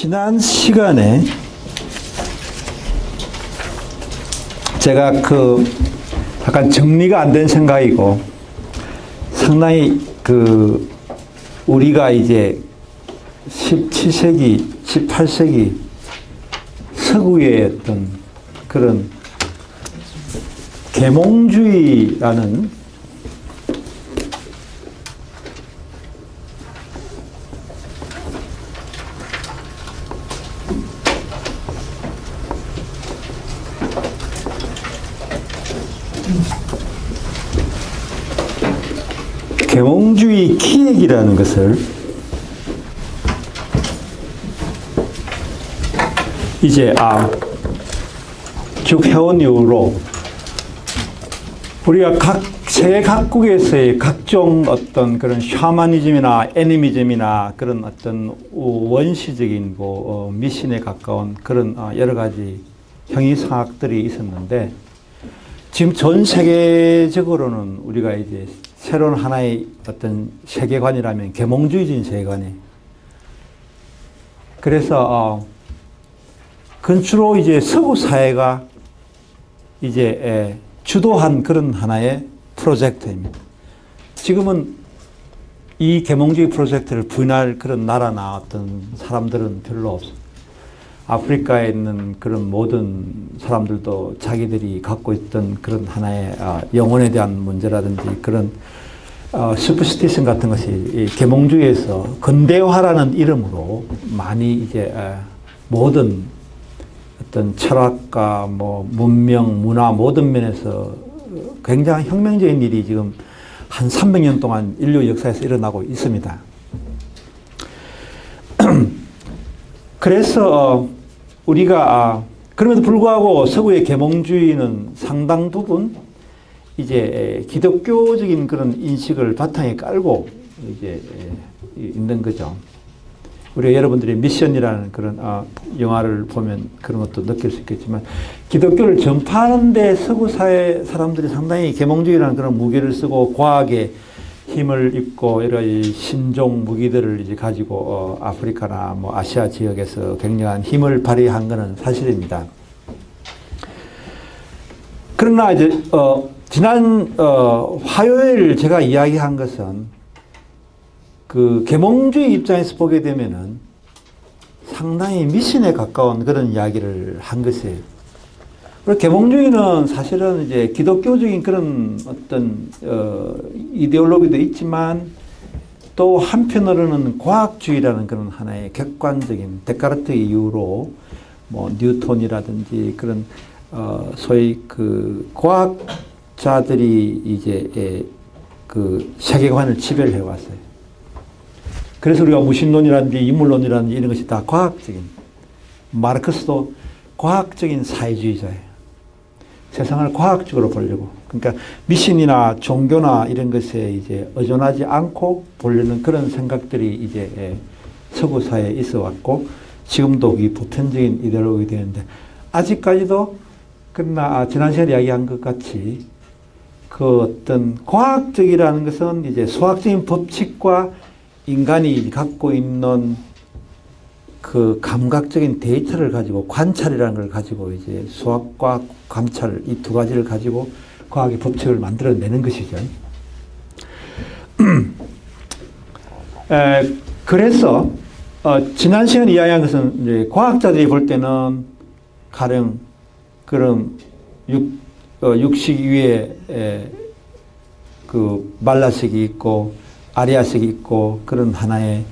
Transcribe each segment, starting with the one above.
지난 시간에 제가 약간 정리가 안 된 생각이고 상당히 우리가 이제 17세기, 18세기 서구의 어떤 그런 계몽주의라는 계몽주의 기획이라는 것을 이제 쭉 해온 이후로 우리가 세계 각국에서의 각종 어떤 그런 샤머니즘이나 애니미즘이나 그런 어떤 원시적인 미신에 가까운 그런 여러 가지 형이상학들이 있었는데, 지금 전 세계적으로는 우리가 이제 새로운 하나의 어떤 세계관이라면 계몽주의적인 세계관이, 그래서 주로 이제 서구 사회가 이제 주도한 그런 하나의 프로젝트입니다. 지금은 이 계몽주의 프로젝트를 부인할 그런 나라나 어떤 사람들은 별로 없습니다. 아프리카에 있는 그런 모든 사람들도 자기들이 갖고 있던 그런 하나의 영혼에 대한 문제라든지 그런 슈퍼스티션 같은 것이 이 계몽주의에서 근대화라는 이름으로 많이 이제 모든 어떤 철학과 문명, 문화 모든 면에서 굉장히 혁명적인 일이 지금 한 300년 동안 인류 역사에서 일어나고 있습니다. 그래서 우리가 그럼에도 불구하고 서구의 계몽주의는 상당 부분 이제 기독교적인 그런 인식을 바탕에 깔고 이제 있는 거죠. 우리가 여러분들이 미션이라는 그런 영화를 보면 그런 것도 느낄 수 있겠지만, 기독교를 전파하는 데 서구 사회 사람들이 상당히 계몽주의라는 그런 무기를 쓰고 과학의 힘을 입고 여러 가지 신종 무기들을 이제 가지고 아프리카나 아시아 지역에서 굉장한 힘을 발휘한 것은 사실입니다. 그러나 이제 지난 화요일 제가 이야기한 것은 계몽주의 입장에서 보게 되면은 상당히 미신에 가까운 그런 이야기를 한 것이에요. 그리고 계몽주의는 사실은 이제 기독교적인 그런 어떤 이데올로기도 있지만, 또 한편으로는 과학주의라는 그런 하나의 객관적인 데카르트 이후로 뉴턴이라든지 그런 소위 과학자들이 이제 세계관을 지배해 왔어요. 그래서 우리가 무신론이라든지 인물론이라든지 이런 것이 다 과학적인, 마르크스도 과학적인 사회주의자예요. 세상을 과학적으로 보려고. 그러니까 미신이나 종교나 이런 것에 이제 의존하지 않고 보려는 그런 생각들이 이제 서구 사회에 있어 왔고, 지금도 이 보편적인 이데올로기 되는데, 아직까지도, 그러나 지난 시간에 이야기한 것 같이 어떤 과학적이라는 것은 이제 수학적인 법칙과 인간이 갖고 있는 감각적인 데이터를 가지고, 관찰이라는 걸 가지고 이제 수학과 관찰 이 두 가지를 가지고 과학의 법칙을 만들어내는 것이죠. 그래서 지난 시간에 이야기한 것은 이제 과학자들이 볼 때는 가령 그런 육식 위에 말라색이 있고 아리아색이 있고, 그런 하나의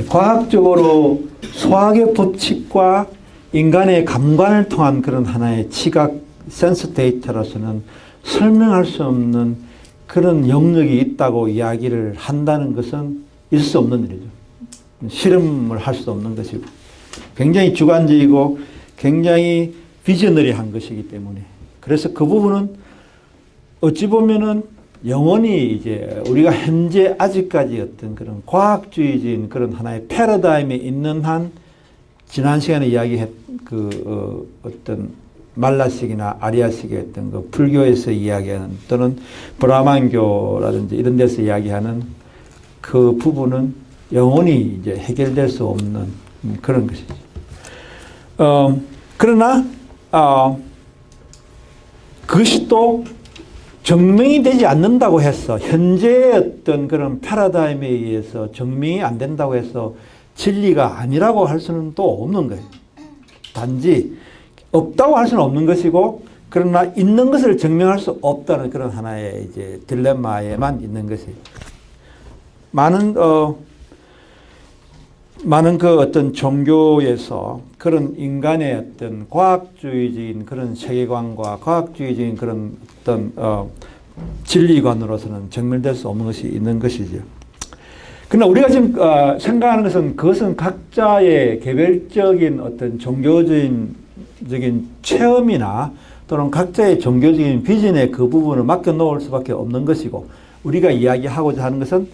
과학적으로 수학의 법칙과 인간의 감관을 통한 그런 하나의 지각 센서 데이터로서는 설명할 수 없는 그런 영역이 있다고 이야기를 한다는 것은 있을 수 없는 일이죠. 실험을 할 수 없는 것이고, 굉장히 주관적이고 굉장히 비저너리한 것이기 때문에, 그래서 그 부분은 어찌 보면은 영원히 이제 우리가 현재 아직까지 어떤 그런 과학주의적인 그런 하나의 패러다임에 있는 한, 지난 시간에 이야기했 어떤 말라식이나 아리아식의 어떤 불교에서 이야기하는, 또는 브라만교라든지 이런 데서 이야기하는 그 부분은 영원히 이제 해결될 수 없는 그런 것이죠. 그러나 그것이 또 증명이 되지 않는다고 해서 현재의 어떤 그런 패러다임에 의해서 증명이 안 된다고 해서 진리가 아니라고 할 수는 또 없는 거예요. 단지 없다고 할 수는 없는 것이고, 그러나 있는 것을 증명할 수 없다는 그런 하나의 이제 딜레마에만 있는 것이에요. 많은 그 어떤 종교에서 그런 인간의 어떤 과학주의적인 그런 세계관과 과학주의적인 그런 어떤 진리관으로서는 증명될 수 없는 것이 있는 것이죠. 그러나 우리가 지금 생각하는 것은 그것은 각자의 개별적인 어떤 종교적인 체험이나 또는 각자의 종교적인 비전의 그 부분을 맡겨놓을 수밖에 없는 것이고, 우리가 이야기하고자 하는 것은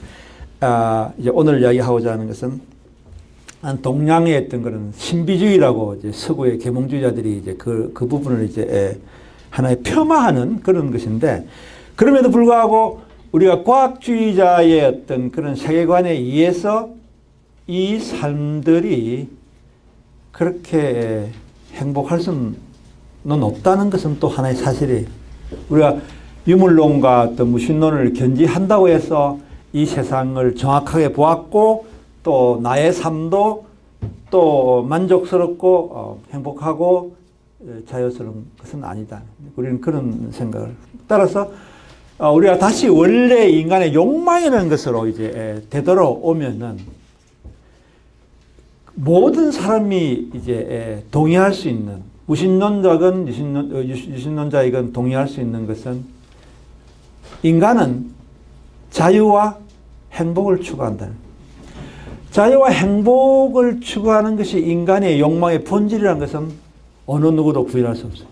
이제 오늘 이야기하고자 하는 것은 동양의 어떤 그런 신비주의라고 이제 서구의 계몽주의자들이 이제 그 부분을 이제 하나의 폄하하는 그런 것인데, 그럼에도 불구하고 우리가 과학주의자의 어떤 그런 세계관에 의해서 이 삶들이 그렇게 행복할 수는 없다는 것은 또 하나의 사실이에요. 우리가 유물론과 어떤 무신론을 견지한다고 해서 이 세상을 정확하게 보았고, 또 나의 삶도 또 만족스럽고 행복하고 자유스러운 것은 아니다. 우리는 그런 생각을. 따라서 우리가 다시 원래 인간의 욕망이라는 것으로 이제 되돌아오면은 모든 사람이 이제 동의할 수 있는, 무신론자건 유신론자이건 동의할 수 있는 것은 인간은 자유와 행복을 추구한다. 자유와 행복을 추구하는 것이 인간의 욕망의 본질이라는 것은 어느 누구도 부인할 수 없어요.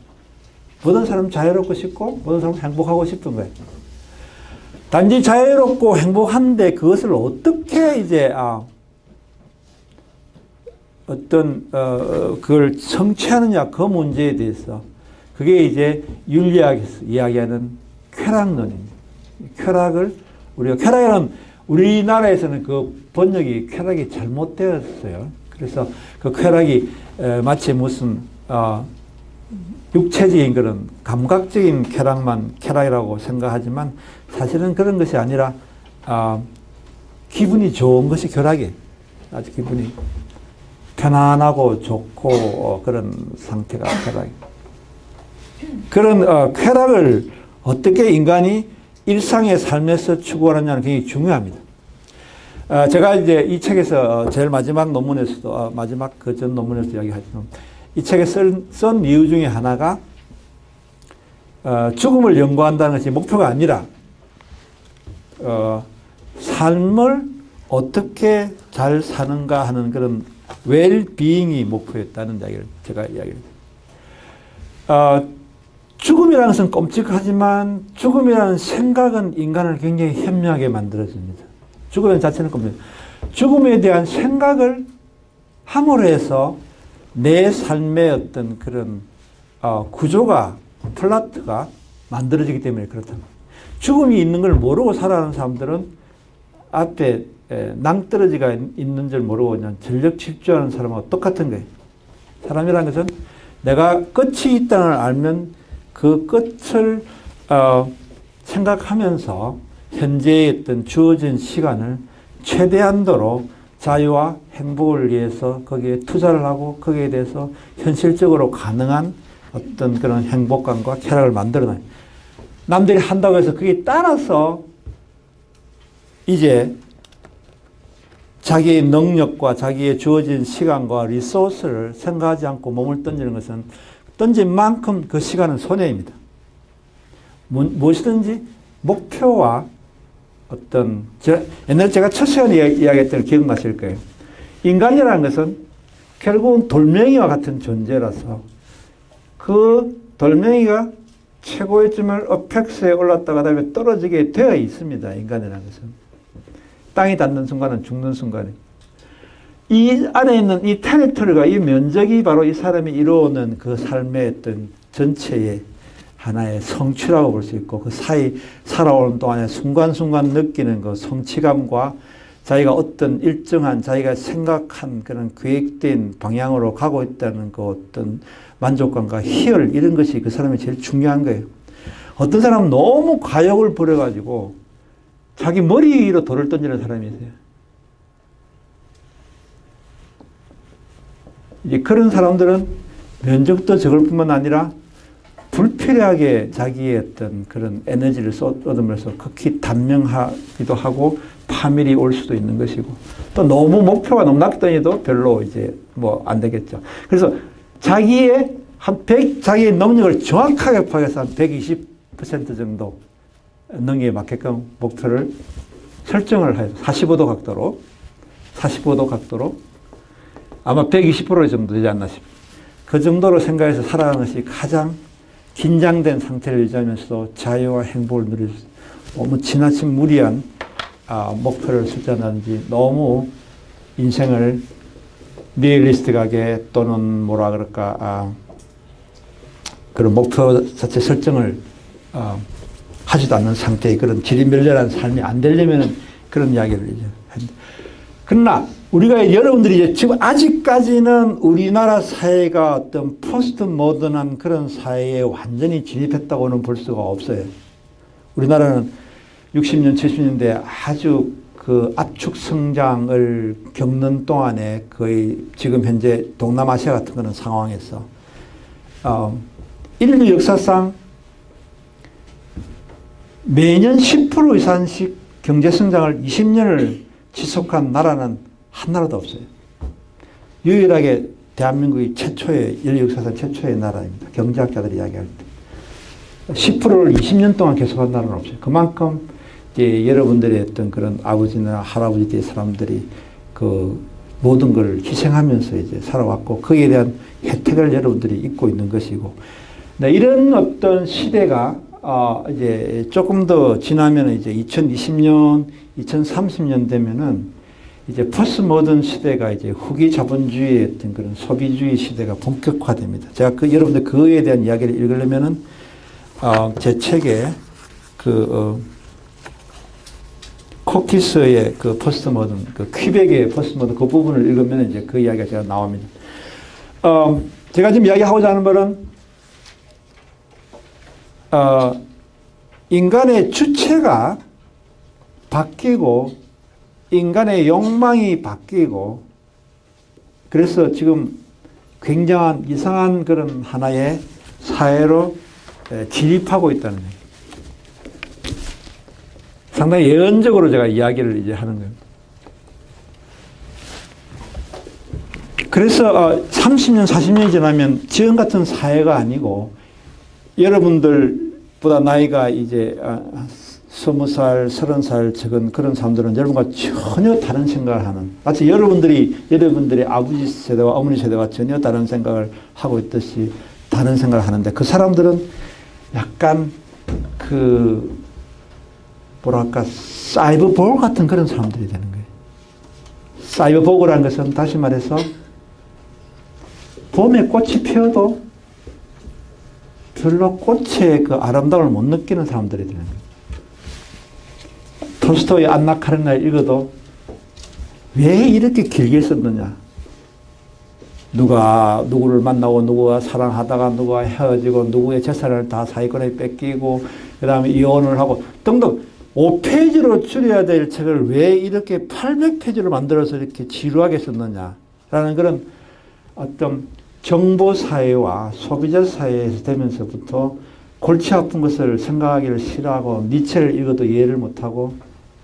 모든 사람은 자유롭고 싶고 모든 사람은 행복하고 싶은 거예요. 단지 자유롭고 행복한데 그것을 어떻게 이제 그걸 성취하느냐, 그 문제에 대해서 그게 이제 윤리학에서 이야기하는 쾌락론입니다. 쾌락이라는 우리나라에서는 그 번역이 쾌락이 잘못되었어요. 그래서 그 쾌락이 마치 무슨 육체적인 그런 감각적인 쾌락만 쾌락이라고 생각하지만 사실은 그런 것이 아니라 기분이 좋은 것이 쾌락이에요. 아주 기분이 편안하고 좋고 그런 상태가 쾌락이에요. 그런 쾌락을 어떻게 인간이 일상의 삶에서 추구하느냐는 굉장히 중요합니다. 제가 이제 이 책에서 제일 마지막 논문에서도, 마지막 그 전 논문에서 이야기하지만, 이 책에 쓴 이유 중에 하나가, 죽음을 연구한다는 것이 목표가 아니라, 삶을 어떻게 잘 사는가 하는 그런 웰비잉이 목표였다는 이야기를 제가 이야기합니다. 죽음이라는 것은 끔찍하지만 죽음이라는 생각은 인간을 굉장히 현명하게 만들어줍니다. 죽음 자체는 끔찍합니다. 죽음에 대한 생각을 함으로 해서 내 삶의 어떤 그런 구조가, 플라트가 만들어지기 때문에 그렇답니다. 죽음이 있는 걸 모르고 살아가는 사람들은 앞에 낭떠러지가 있는 줄 모르고 그냥 전력 질주하는 사람하고 똑같은 거예요. 사람이라는 것은 내가 끝이 있다는 걸 알면 그 끝을 생각하면서 현재의 어떤 주어진 시간을 최대한도로 자유와 행복을 위해서 거기에 투자를 하고 거기에 대해서 현실적으로 가능한 어떤 그런 행복감과 쾌락을 만들어놔요. 남들이 한다고 해서 그게 따라서 이제 자기의 능력과 자기의 주어진 시간과 리소스를 생각하지 않고 몸을 던지는 것은 던진 만큼 그 시간은 손해입니다. 무엇이든지 목표와 어떤, 옛날에 제가 첫 시간에 이야기했던 걸 기억나실 거예요. 인간이라는 것은 결국은 돌멩이와 같은 존재라서 그 돌멩이가 최고의 점을 어펙스에 올랐다가 다음에 떨어지게 되어 있습니다. 인간이라는 것은. 땅이 닿는 순간은 죽는 순간에. 이 안에 있는 이 테리토리가, 이 면적이 바로 이 사람이 이루어오는 그 삶의 어떤 전체의 하나의 성취라고 볼 수 있고, 그 사이 살아오는 동안에 순간순간 느끼는 그 성취감과 자기가 어떤 일정한 자기가 생각한 그런 계획된 방향으로 가고 있다는 그 어떤 만족감과 희열 이런 것이 그 사람이 제일 중요한 거예요. 어떤 사람은 너무 과욕을 부려가지고 자기 머리 위로 돌을 던지는 사람이 있어요. 이제 그런 사람들은 면적도 적을 뿐만 아니라 불필요하게 자기의 어떤 그런 에너지를 쏟으면서 극히 단명하기도 하고 파멸이 올 수도 있는 것이고 또 너무 목표가 너무 낮더니도 별로 이제 뭐 안 되겠죠. 그래서 자기의 자기의 능력을 정확하게 파악해서 한 120% 정도 능력에 맞게끔 목표를 설정을 해요. 45도 각도로 아마 120% 정도 되지 않나 싶어요. 그 정도로 생각해서 살아가는 것이 가장 긴장된 상태를 유지하면서도 자유와 행복을 누릴 수 너무 지나친 무리한 목표를 설정하는지 너무 인생을 리얼리스틱하게 또는 뭐라 그럴까 그런 목표 자체 설정을 하지도 않는 상태의 그런 지리멸렬한 삶이 안 되려면 그런 이야기를 이제 합니다. 그러나 우리가 여러분들이 이제 지금 아직까지는 우리나라 사회가 어떤 포스트 모던한 그런 사회에 완전히 진입했다고는 볼 수가 없어요. 우리나라는 60년, 70년대 아주 그 압축 성장을 겪는 동안에 거의 지금 현재 동남아시아 같은 그런 상황에서 인류 역사상 매년 10% 이상씩 경제 성장을 20년을 지속한 나라는 한 나라도 없어요. 유일하게 대한민국이 최초의 인류 역사상 최초의 나라입니다. 경제학자들이 이야기할 때 10%를 20년 동안 계속한 나라는 없어요. 그만큼 이제 여러분들의 어떤 그런 아버지나 할아버지 때 사람들이 그 모든 걸 희생하면서 이제 살아왔고 거기에 대한 혜택을 여러분들이 입고 있는 것이고 네, 이런 어떤 시대가 이제 조금 더 지나면 이제 2020년, 2030년 되면은 이제 포스트 모던 시대가 이제 후기 자본주의의 어떤 그런 소비주의 시대가 본격화됩니다. 제가 여러분들 그에 대한 이야기를 읽으려면은 제 책에 코키스의 그 포스트 모던, 그 퀴벡의 포스트 모던 그 부분을 읽으면 이제 그 이야기가 제가 나옵니다. 제가 지금 이야기하고자 하는 말은 인간의 주체가 바뀌고 인간의 욕망이 바뀌고 그래서 지금 굉장한 이상한 그런 하나의 사회로 진입하고 있다는 얘기예요. 상당히 예언적으로 제가 이야기를 이제 하는 거예요. 그래서 30년, 40년이 지나면 지금 같은 사회가 아니고 여러분들보다 나이가 이제 20살, 30살 적은 그런 사람들은 여러분과 전혀 다른 생각을 하는 마치 여러분들의 아버지 세대와 어머니 세대와 전혀 다른 생각을 하고 있듯이 다른 생각을 하는데 그 사람들은 약간 뭐랄까 사이버보그 같은 그런 사람들이 되는 거예요. 사이버보그라는 것은 다시 말해서 봄에 꽃이 피어도 별로 꽃의 그 아름다움을 못 느끼는 사람들이 되는 거예요. 톨스토이 안나 카레나를 읽어도 왜 이렇게 길게 썼느냐. 누가 누구를 만나고 누구가 사랑하다가 누가 헤어지고 누구의 재산을 다 사기꾼에 뺏기고 그 다음에 이혼을 하고 등등 5페이지로 줄여야 될 책을 왜 이렇게 800페이지로 만들어서 이렇게 지루하게 썼느냐라는 그런 어떤 정보사회와 소비자사회에서 되면서부터 골치 아픈 것을 생각하기를 싫어하고 니체를 읽어도 이해를 못하고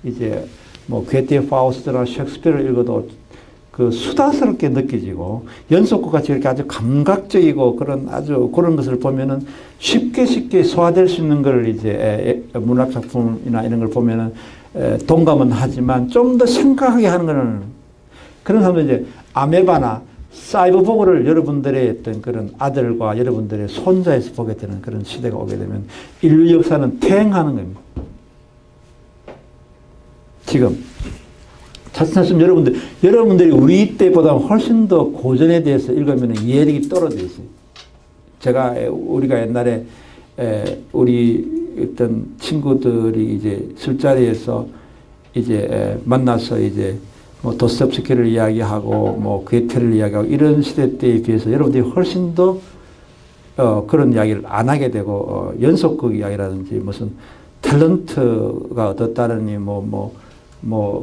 이제 뭐 괴테 파우스트나 셰익스피어를 읽어도 그 수다스럽게 느껴지고 연속과 같이 이렇게 아주 감각적이고 그런 아주 그런 것을 보면은 쉽게 소화될 수 있는 걸 이제 문학 작품이나 이런 걸 보면은 동감은 하지만 좀 더 생각하게 하는 거는 그런 사람들 이제 아메바나 사이버보그를 여러분들의 어떤 그런 아들과 여러분들의 손자에서 보게 되는 그런 시대가 오게 되면 인류 역사는 퇴행하는 겁니다. 지금 차츰 여러분들이 우리 때보다 훨씬 더 고전에 대해서 읽으면 이해력이 떨어져 있어요. 우리가 옛날에 우리 어떤 친구들이 이제 술자리에서 이제 만나서 이제 뭐 도스토옙스키를 이야기하고 뭐 괴테를 이야기하고 이런 시대 때에 비해서 여러분들이 훨씬 더 그런 이야기를 안 하게 되고 연속극 이야기라든지 무슨 탤런트가 어떻다느니 뭐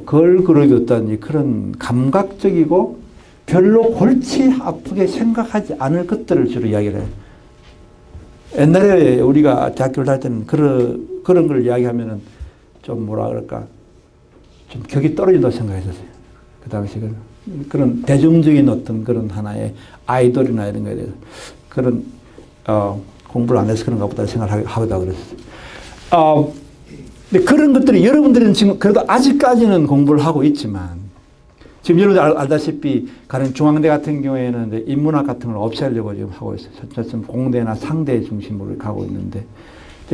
걸그룹이 어떠니 그런 감각적이고 별로 골치 아프게 생각하지 않을 것들을 주로 이야기를 해요. 옛날에 우리가 대학교를 다닐 때는 그런 걸 이야기하면은 좀 뭐라 그럴까 좀 격이 떨어진다고 생각했었어요. 그 당시 그런 대중적인 어떤 그런 하나의 아이돌이나 이런 거에 대해서 그런 공부를 안 해서 그런가 보다 생각을 하기도 하고 그랬어요. 근데 그런 것들이 여러분들은 지금 그래도 아직까지는 공부를 하고 있지만 지금 여러분들 알다시피 가령 중앙대 같은 경우에는 인문학 같은 걸 없애려고 지금 하고 있어요. 저처럼 공대나 상대 중심으로 가고 있는데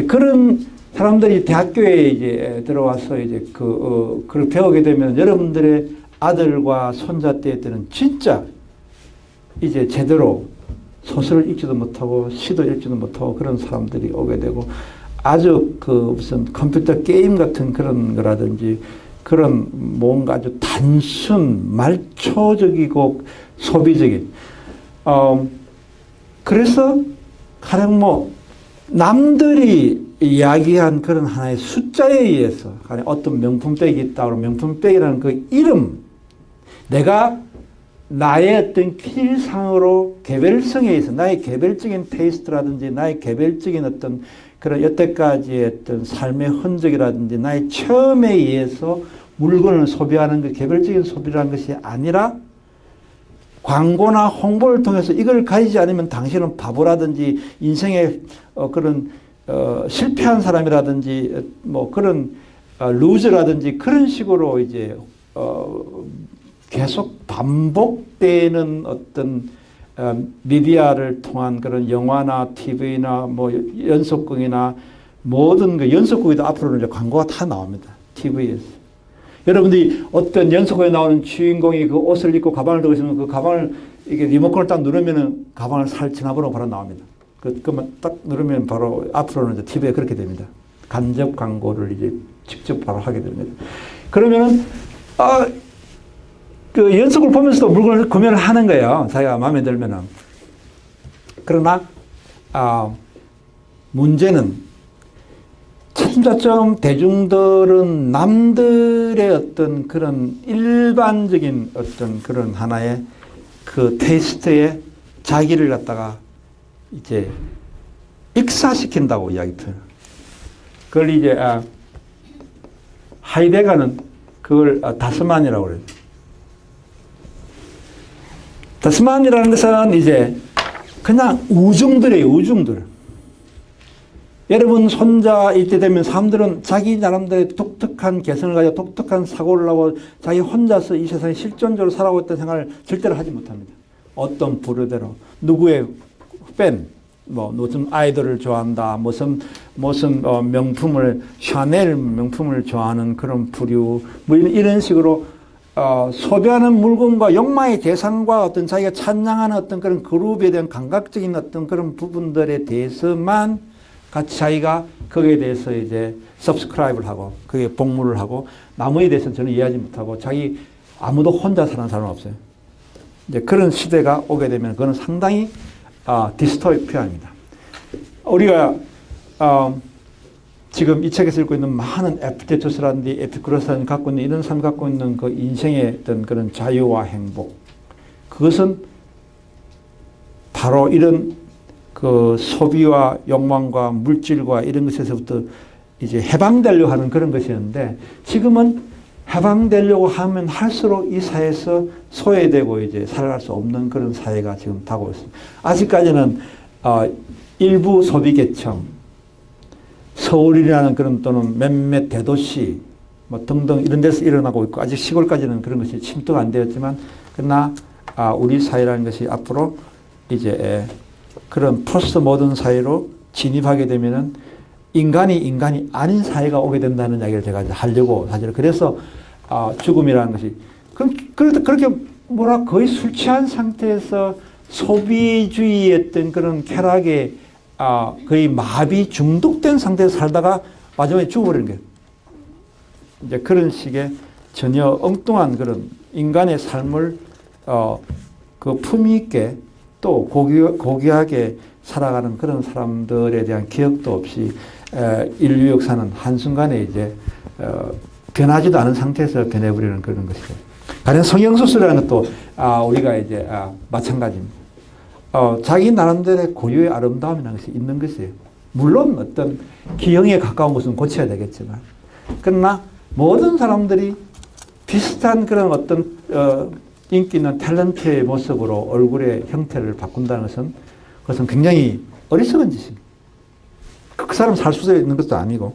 그런 사람들이 대학교에 이제 들어와서 이제 그걸 배우게 되면 여러분들의 아들과 손자 때는 진짜 이제 제대로 소설을 읽지도 못하고 시도 읽지도 못하고 그런 사람들이 오게 되고 아주 무슨 컴퓨터 게임 같은 그런 거라든지 그런 뭔가 아주 단순 말초적이고 소비적인 그래서 가령 뭐 남들이 이야기한 그런 하나의 숫자에 의해서 어떤 명품백이 있다 그러면 명품백이라는 그 이름 내가 나의 어떤 필상으로 개별성에 의해서 나의 개별적인 테이스트라든지 나의 개별적인 어떤 그런 여태까지의 어떤 삶의 흔적이라든지 나의 체험에 의해서 물건을 소비하는 그 개별적인 소비라는 것이 아니라 광고나 홍보를 통해서 이걸 가지지 않으면 당신은 바보라든지 인생의 그런 실패한 사람이라든지 뭐 그런 루즈라든지 그런 식으로 이제 계속 반복되는 어떤 미디어를 통한 그런 영화나 TV나 뭐 연속극이나 모든 그 연속극에도 앞으로는 이제 광고가 다 나옵니다. TV에서. 여러분들이 어떤 연속극에 나오는 주인공이 그 옷을 입고 가방을 들고 있으면 그 가방을 이게 리모컨을 딱 누르면은 가방을 살 전화번호가 바로 나옵니다. 그만 딱 누르면 바로 앞으로는 이제 TV에 그렇게 됩니다. 간접 광고를 이제 직접 바로 하게 됩니다. 그러면은 그 연속을 보면서도 물건을 구매를 하는 거예요. 자기가 마음에 들면은. 그러나 문제는 차츰차츰 대중들은 남들의 어떤 그런 일반적인 어떤 그런 하나의 그 테이스트에 자기를 갖다가 이제 익사시킨다고 이야기 들어요. 그걸 이제 하이데가는 그걸 다스만이라고 그래요. 다스만이라는 것은 이제 그냥 우중들이에요. 우중들. 여러분 손자 이때 되면 사람들은 자기 나름대로 독특한 개성을 가지고 독특한 사고를 하고 자기 혼자서 이 세상에 실존적으로 살아오고 있다는 생각을 절대로 하지 못합니다. 어떤 부류대로 누구의 팬, 뭐 무슨 아이돌을 좋아한다, 무슨 명품을 샤넬 명품을 좋아하는 그런 부류, 뭐 이런 식으로 소비하는 물건과 욕망의 대상과 어떤 자기가 찬양하는 어떤 그런 그룹에 대한 감각적인 어떤 그런 부분들에 대해서만 같이 자기가 거기에 대해서 이제 subscribe를 하고 그게 복무를 하고 나머지에 대해서는 저는 이해하지 못하고 자기 아무도 혼자 사는 사람은 없어요. 이제 그런 시대가 오게 되면 그건 상당히 디스토피아입니다. 우리가 지금 이 책에서 읽고 있는 많은 에피테토스라든지 에피쿠로스라든지 갖고 있는 이런 삶 갖고 있는 그 인생의 어떤 그런 자유와 행복 그것은 바로 이런 그 소비와 욕망과 물질과 이런 것에서부터 이제 해방되려고 하는 그런 것이었는데 지금은 해방되려고 하면 할수록 이 사회에서 소외되고 이제 살아갈 수 없는 그런 사회가 지금 다가오고 있습니다. 아직까지는 일부 소비계층, 서울이라는 그런 또는 몇몇 대도시 뭐 등등 이런 데서 일어나고 있고 아직 시골까지는 그런 것이 침투가 안 되었지만 그러나 우리 사회라는 것이 앞으로 이제 그런 포스트 모던 사회로 진입하게 되면은 인간이 아닌 사회가 오게 된다는 이야기를 제가 이제 하려고 사실 그래서 죽음이라는 것이 그렇게 거의 술 취한 상태에서 소비주의였던 그런 쾌락에 거의 마비 중독된 상태에서 살다가 마지막에 죽어버리는 거예요. 이제 그런 식의 전혀 엉뚱한 그런 인간의 삶을 그 품위 있게 또 고귀하게 살아가는 그런 사람들에 대한 기억도 없이 인류 역사는 한순간에 이제 변하지도 않은 상태에서 변해버리는 그런 것이죠. 가령 성형수술이라는 것도 우리가 이제 마찬가지입니다. 자기 나름대로의 고유의 아름다움이라는 것이 있는 것이에요. 물론 어떤 기형에 가까운 것은 고쳐야 되겠지만, 그러나 모든 사람들이 비슷한 그런 어떤 인기 있는 탤런트의 모습으로 얼굴의 형태를 바꾼다는 것은 그것은 굉장히 어리석은 짓입니다. 그 사람 살 수 있는 것도 아니고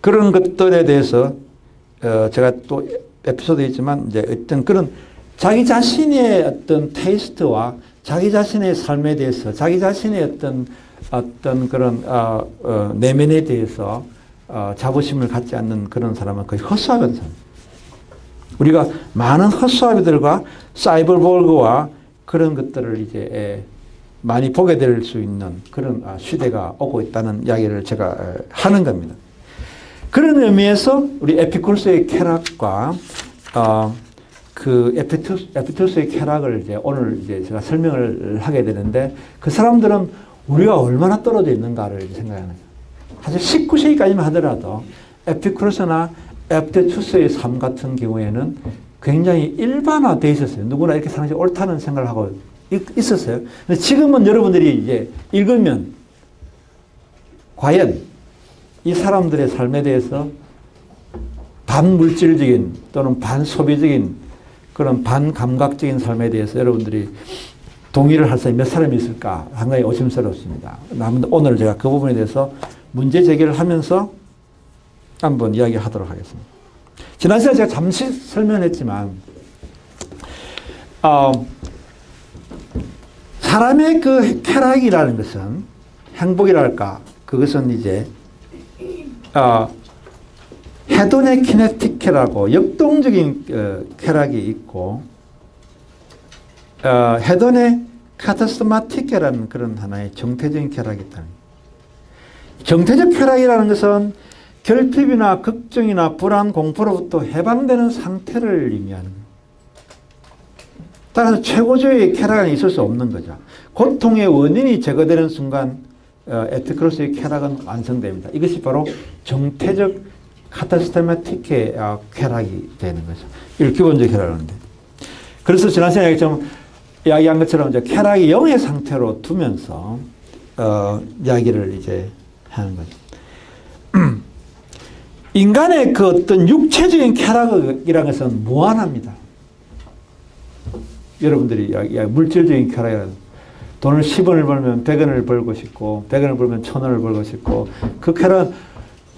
그런 것들에 대해서 제가 또 에피소드에 있지만 이제 어떤 그런 자기 자신의 어떤 테이스트와 자기 자신의 삶에 대해서 자기 자신의 어떤 그런 내면에 대해서 자부심을 갖지 않는 그런 사람은 거의 헛수아비한 사람. 우리가 많은 헛수아비들과 사이버볼그와 그런 것들을 이제 많이 보게 될 수 있는 그런 시대가 오고 있다는 이야기를 제가 하는 겁니다. 그런 의미에서 우리 에피쿠로스의 쾌락과 그 에피쿠로스의 쾌락을 이제 오늘 이제 제가 설명을 하게 되는데, 그 사람들은 우리가 얼마나 떨어져 있는가를 생각하는 거예요. 사실 19세기까지만 하더라도 에피쿠로스나 에피테투스의 삶 같은 경우에는 굉장히 일반화되어 있었어요. 누구나 이렇게 사는 게 옳다는 생각을 하고 있었어요. 근데 지금은 여러분들이 이제 읽으면 과연 이 사람들의 삶에 대해서 반물질적인 또는 반소비적인 그런 반감각적인 삶에 대해서 여러분들이 동의를 할 사람이 몇 사람이 있을까 상당히 의심스럽습니다. 오늘 제가 그 부분에 대해서 문제 제기를 하면서 한번 이야기하도록 하겠습니다. 지난 시간에 제가 잠시 설명했지만 사람의 그 쾌락이라는 것은, 행복이랄까, 그것은 이제 헤도닉 키네틱 쾌락이라고 역동적인 쾌락이 있고 헤도닉 카타스마틱 쾌락이라는 그런 하나의 정태적인 쾌락이 있다. 정태적 쾌락이라는 것은 결핍이나 걱정이나 불안, 공포로부터 해방되는 상태를 의미하는 거예요. 따라서 최고조의 쾌락은 있을 수 없는 거죠. 고통의 원인이 제거되는 순간 에피쿠로스의 쾌락은 완성됩니다. 이것이 바로 정태적 카타스테마틱의 쾌락이 되는 거죠. 이걸 기본적 쾌락인데. 그래서 지난 시간에 이야기한 것처럼 이제 쾌락이 영의 상태로 두면서 이야기를 이제 하는 거죠. 인간의 그 어떤 육체적인 쾌락이라는 것은 무한합니다. 여러분들이 물질적인 쾌락이라는, 돈을 10원을 벌면 100원을 벌고 싶고 100원을 벌면 1000원을 벌고 싶고, 그 쾌락은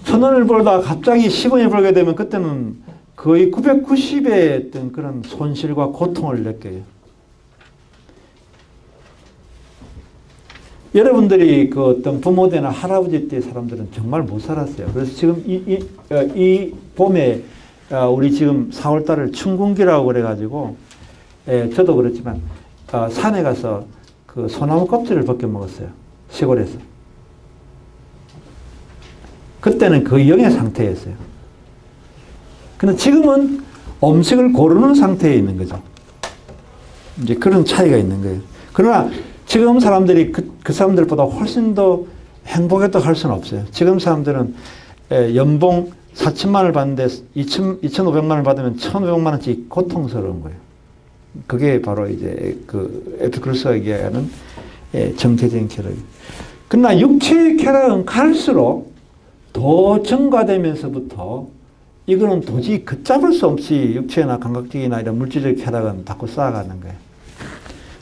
1000원을 벌다가 갑자기 10원을 벌게 되면 그때는 거의 990의 어떤 그런 손실과 고통을 느껴요. 여러분들이 그 어떤 부모 때나 할아버지 때 사람들은 정말 못 살았어요. 그래서 지금 이 봄에 우리 지금 4월달을 춘궁기라고 그래가지고, 저도 그렇지만 산에 가서 그 소나무 껍질을 벗겨 먹었어요. 시골에서. 그때는 거의 영의 상태였어요. 근데 지금은 음식을 고르는 상태에 있는 거죠. 이제 그런 차이가 있는 거예요. 그러나 지금 사람들이 그 사람들보다 훨씬 더 행복했다고 할 수는 없어요. 지금 사람들은 연봉 4천만 원을 받는데 2,500만 원을 받으면 1,500만 원씩 고통스러운 거예요. 그게 바로 이제 그 에피쿠로스가 얘기하는 정태적인 쾌락이에요. 그러나 육체의 쾌락은 갈수록 더 증가되면서부터 이거는 도저히 걷잡을 수 없이 육체나 감각적이나 이런 물질적 쾌락은 자꾸 쌓아가는 거예요.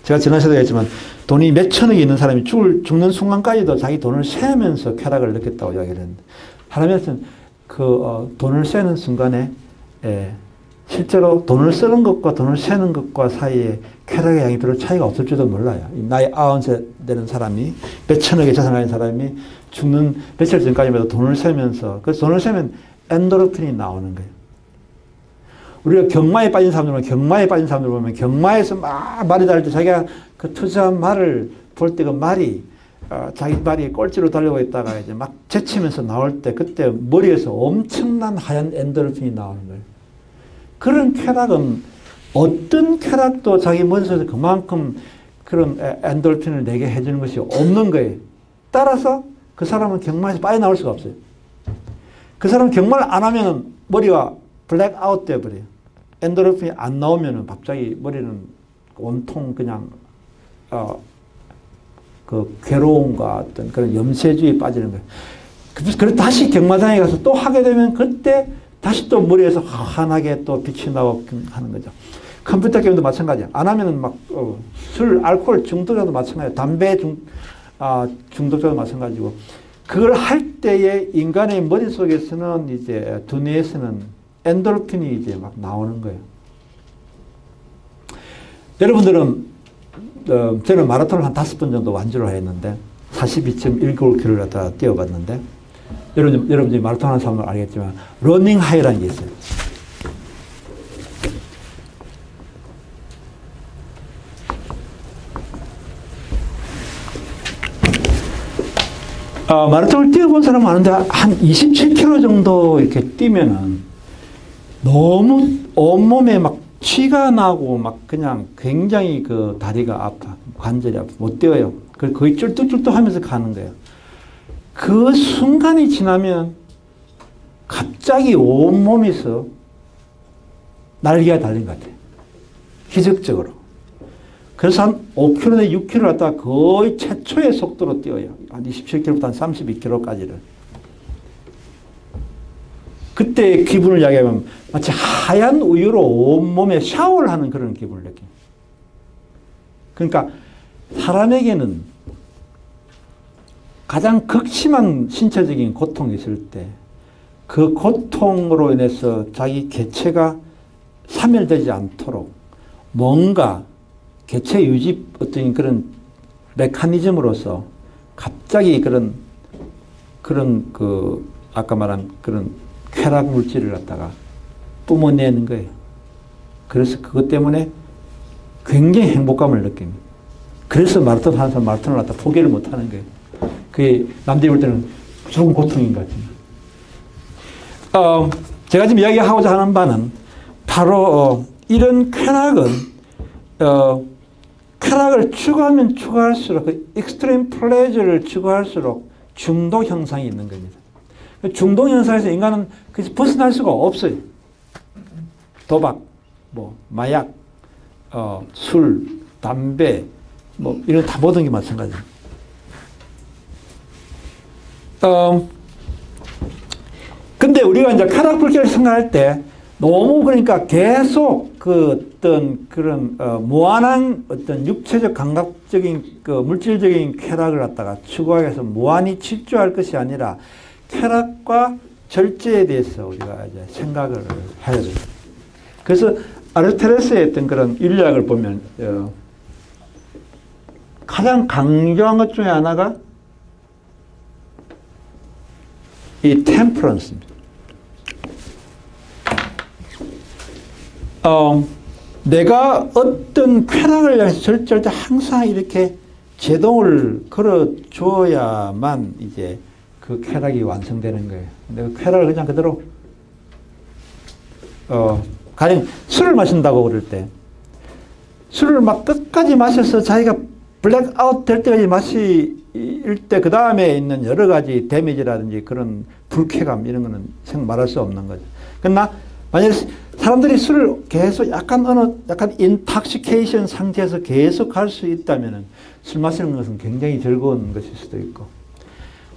제가 지난 시간에 했지만 돈이 몇 천억이 있는 사람이 죽는 순간까지도 자기 돈을 세면서 쾌락을 느꼈다고 이야기를 했는데, 하나님께서는 그 돈을 세는 순간에 실제로 돈을 쓰는 것과 돈을 세는 것과 사이에 쾌락의 양이 별로 차이가 없을지도 몰라요. 나이 90세 되는 사람이, 몇 천억의 자산을 가진 사람이 죽는 며칠 전까지만 돈을 세면서, 그 돈을 세면 엔도르핀이 나오는 거예요. 우리가 경마에 빠진 사람들 보면 경마에서 막 말이 달 때 자기가 그 투자한 말을 볼 때 그 말이 자기 다리 꼴찌로 달리고 있다가 이제 막 제치면서 나올 때 그때 머리에서 엄청난 하얀 엔도르핀이 나오는 거예요. 그런 쾌락은 어떤 쾌락도 자기 머릿속에서 그만큼 그런 엔도르핀을 내게 해주는 것이 없는 거예요. 따라서 그 사람은 경마에서 빠져나올 수가 없어요. 그 사람은 경마를 안 하면 머리가 블랙아웃 되어버려요. 엔도르핀이 안 나오면 갑자기 머리는 온통 그냥 그 괴로움과 어떤 그런 염세주의에 빠지는 거예요. 그래서 다시 경마장에 가서 또 하게 되면 그때 다시 또 머리에서 환하게 또 빛이 나고 하는 거죠. 컴퓨터 게임도 마찬가지야. 안 하면은 막 술, 알코올 중독자도 마찬가지야. 담배 중독자도 마찬가지고. 그걸 할 때에 인간의 머릿속에서는 이제 두뇌에서는 엔도르핀이 이제 막 나오는 거예요. 여러분들은 저는 마라톤을 한 5번 정도 완주를 했는데 42.195km를 갖다가 뛰어봤는데 여러분들이 마라톤 하는 사람은 알겠지만 러닝 하이라는 게 있어요. 마라톤을 뛰어본 사람은 아는데 한 27km 정도 이렇게 뛰면은 너무 온몸에 막 치가 나고 막 그냥 굉장히 그 다리가 아파. 관절이 아파. 못 뛰어요. 거의 쫄뚝쫄뚝 하면서 가는 거예요. 그 순간이 지나면 갑자기 온몸에서 날개가 달린 것 같아요. 기적적으로. 그래서 한 5km 내 6km 갔다가 거의 최초의 속도로 뛰어요. 한 27km부터 한 32km까지를. 그때 기분을 이야기하면 마치 하얀 우유로 온몸에 샤워를 하는 그런 기분을 느껴요. 그러니까 사람에게는 가장 극심한 신체적인 고통이 있을 때 그 고통으로 인해서 자기 개체가 사멸되지 않도록 뭔가 개체 유지 어떤 그런 메커니즘으로서 갑자기 그런 그 아까 말한 그런 쾌락 물질을 갖다가 뿜어내는 거예요. 그래서 그것 때문에 굉장히 행복감을 느낍니다. 그래서 마라톤 하는 사람 마라톤을 갖다 포기를 못 하는 거예요. 그게 남들이 볼 때는 무조건 고통인 것 같지만. 제가 지금 이야기하고자 하는 바는 바로 이런 쾌락은 쾌락을 추구하면 추구할수록 그 익스트림 플레저를 추구할수록 중독 현상이 있는 겁니다. 중독 현상에서 인간은 벗어날 수가 없어요. 도박, 마약, 술, 담배, 이런 다 모든 게 마찬가지예요. 근데 우리가 이제 쾌락 불쾌를 생각할 때 너무 그러니까 계속 그 어떤 그런 무한한 어떤 육체적 감각적인 그 물질적인 쾌락을 갖다가 추구하기 위해서 무한히 질주할 것이 아니라 쾌락과 절제에 대해서 우리가 이제 생각을 해야 돼요. 그래서 아르테레스의 어떤 그런 윤리학을 보면 가장 강조한 것 중에 하나가 이 템퍼런스입니다. 내가 어떤 쾌락을 위해서 절제할 때 항상 이렇게 제동을 걸어 주어야만 이제 그 쾌락이 완성되는 거예요. 내가 쾌락을 그냥 그대로 가령 술을 마신다고 그럴 때 술을 막 끝까지 마셔서 자기가 블랙아웃 될 때까지 마실 때 그 다음에 있는 여러 가지 데미지라든지 그런 불쾌감 이런 거는 말할 수 없는 거죠. 그러나 만약에 사람들이 술을 계속 약간 인탁시케이션 상태에서 계속 할 수 있다면 술 마시는 것은 굉장히 즐거운 것일 수도 있고,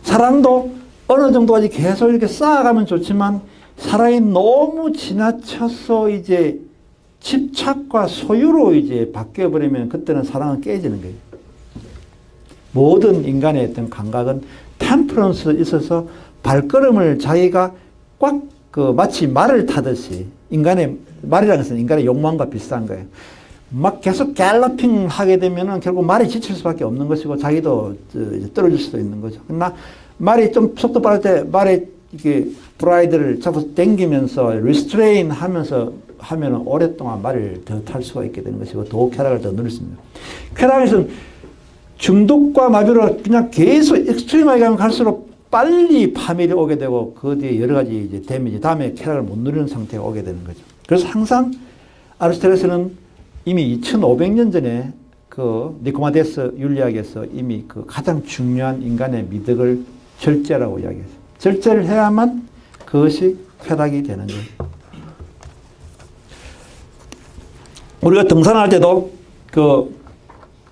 사랑도 어느 정도까지 계속 이렇게 쌓아가면 좋지만 사랑이 너무 지나쳐서 이제 집착과 소유로 이제 바뀌어버리면 그때는 사랑은 깨지는 거예요. 모든 인간의 어떤 감각은 템퍼런스에 있어서 발걸음을 자기가 꽉 마치 말을 타듯이, 말이라는 것은 인간의 욕망과 비슷한 거예요. 막 계속 갤러핑 하게 되면은 결국 말이 지칠 수밖에 없는 것이고 자기도 떨어질 수도 있는 거죠. 그러나 말이 좀 속도 빠를 때 말에 이게 브라이드를 잡아서 당기면서 리스트레인 하면서 하면은 오랫동안 말을 더 탈 수가 있게 되는 것이고 더 쾌락을 더 누릴 수 있는. 쾌락에서는 중독과 마비로 그냥 계속 익스트림하게 가면 갈수록 빨리 파멸이 오게 되고 그 뒤에 여러 가지 이제 데미지, 다음에 쾌락을 못 누리는 상태가 오게 되는 거죠. 그래서 항상 아리스토텔레스는 이미 2500년 전에 그 니코마데스 윤리학에서 이미 그 가장 중요한 인간의 미덕을 절제라고 이야기했어요. 절제를 해야만 그것이 쾌락이 되는 거예요. 우리가 등산할 때도 그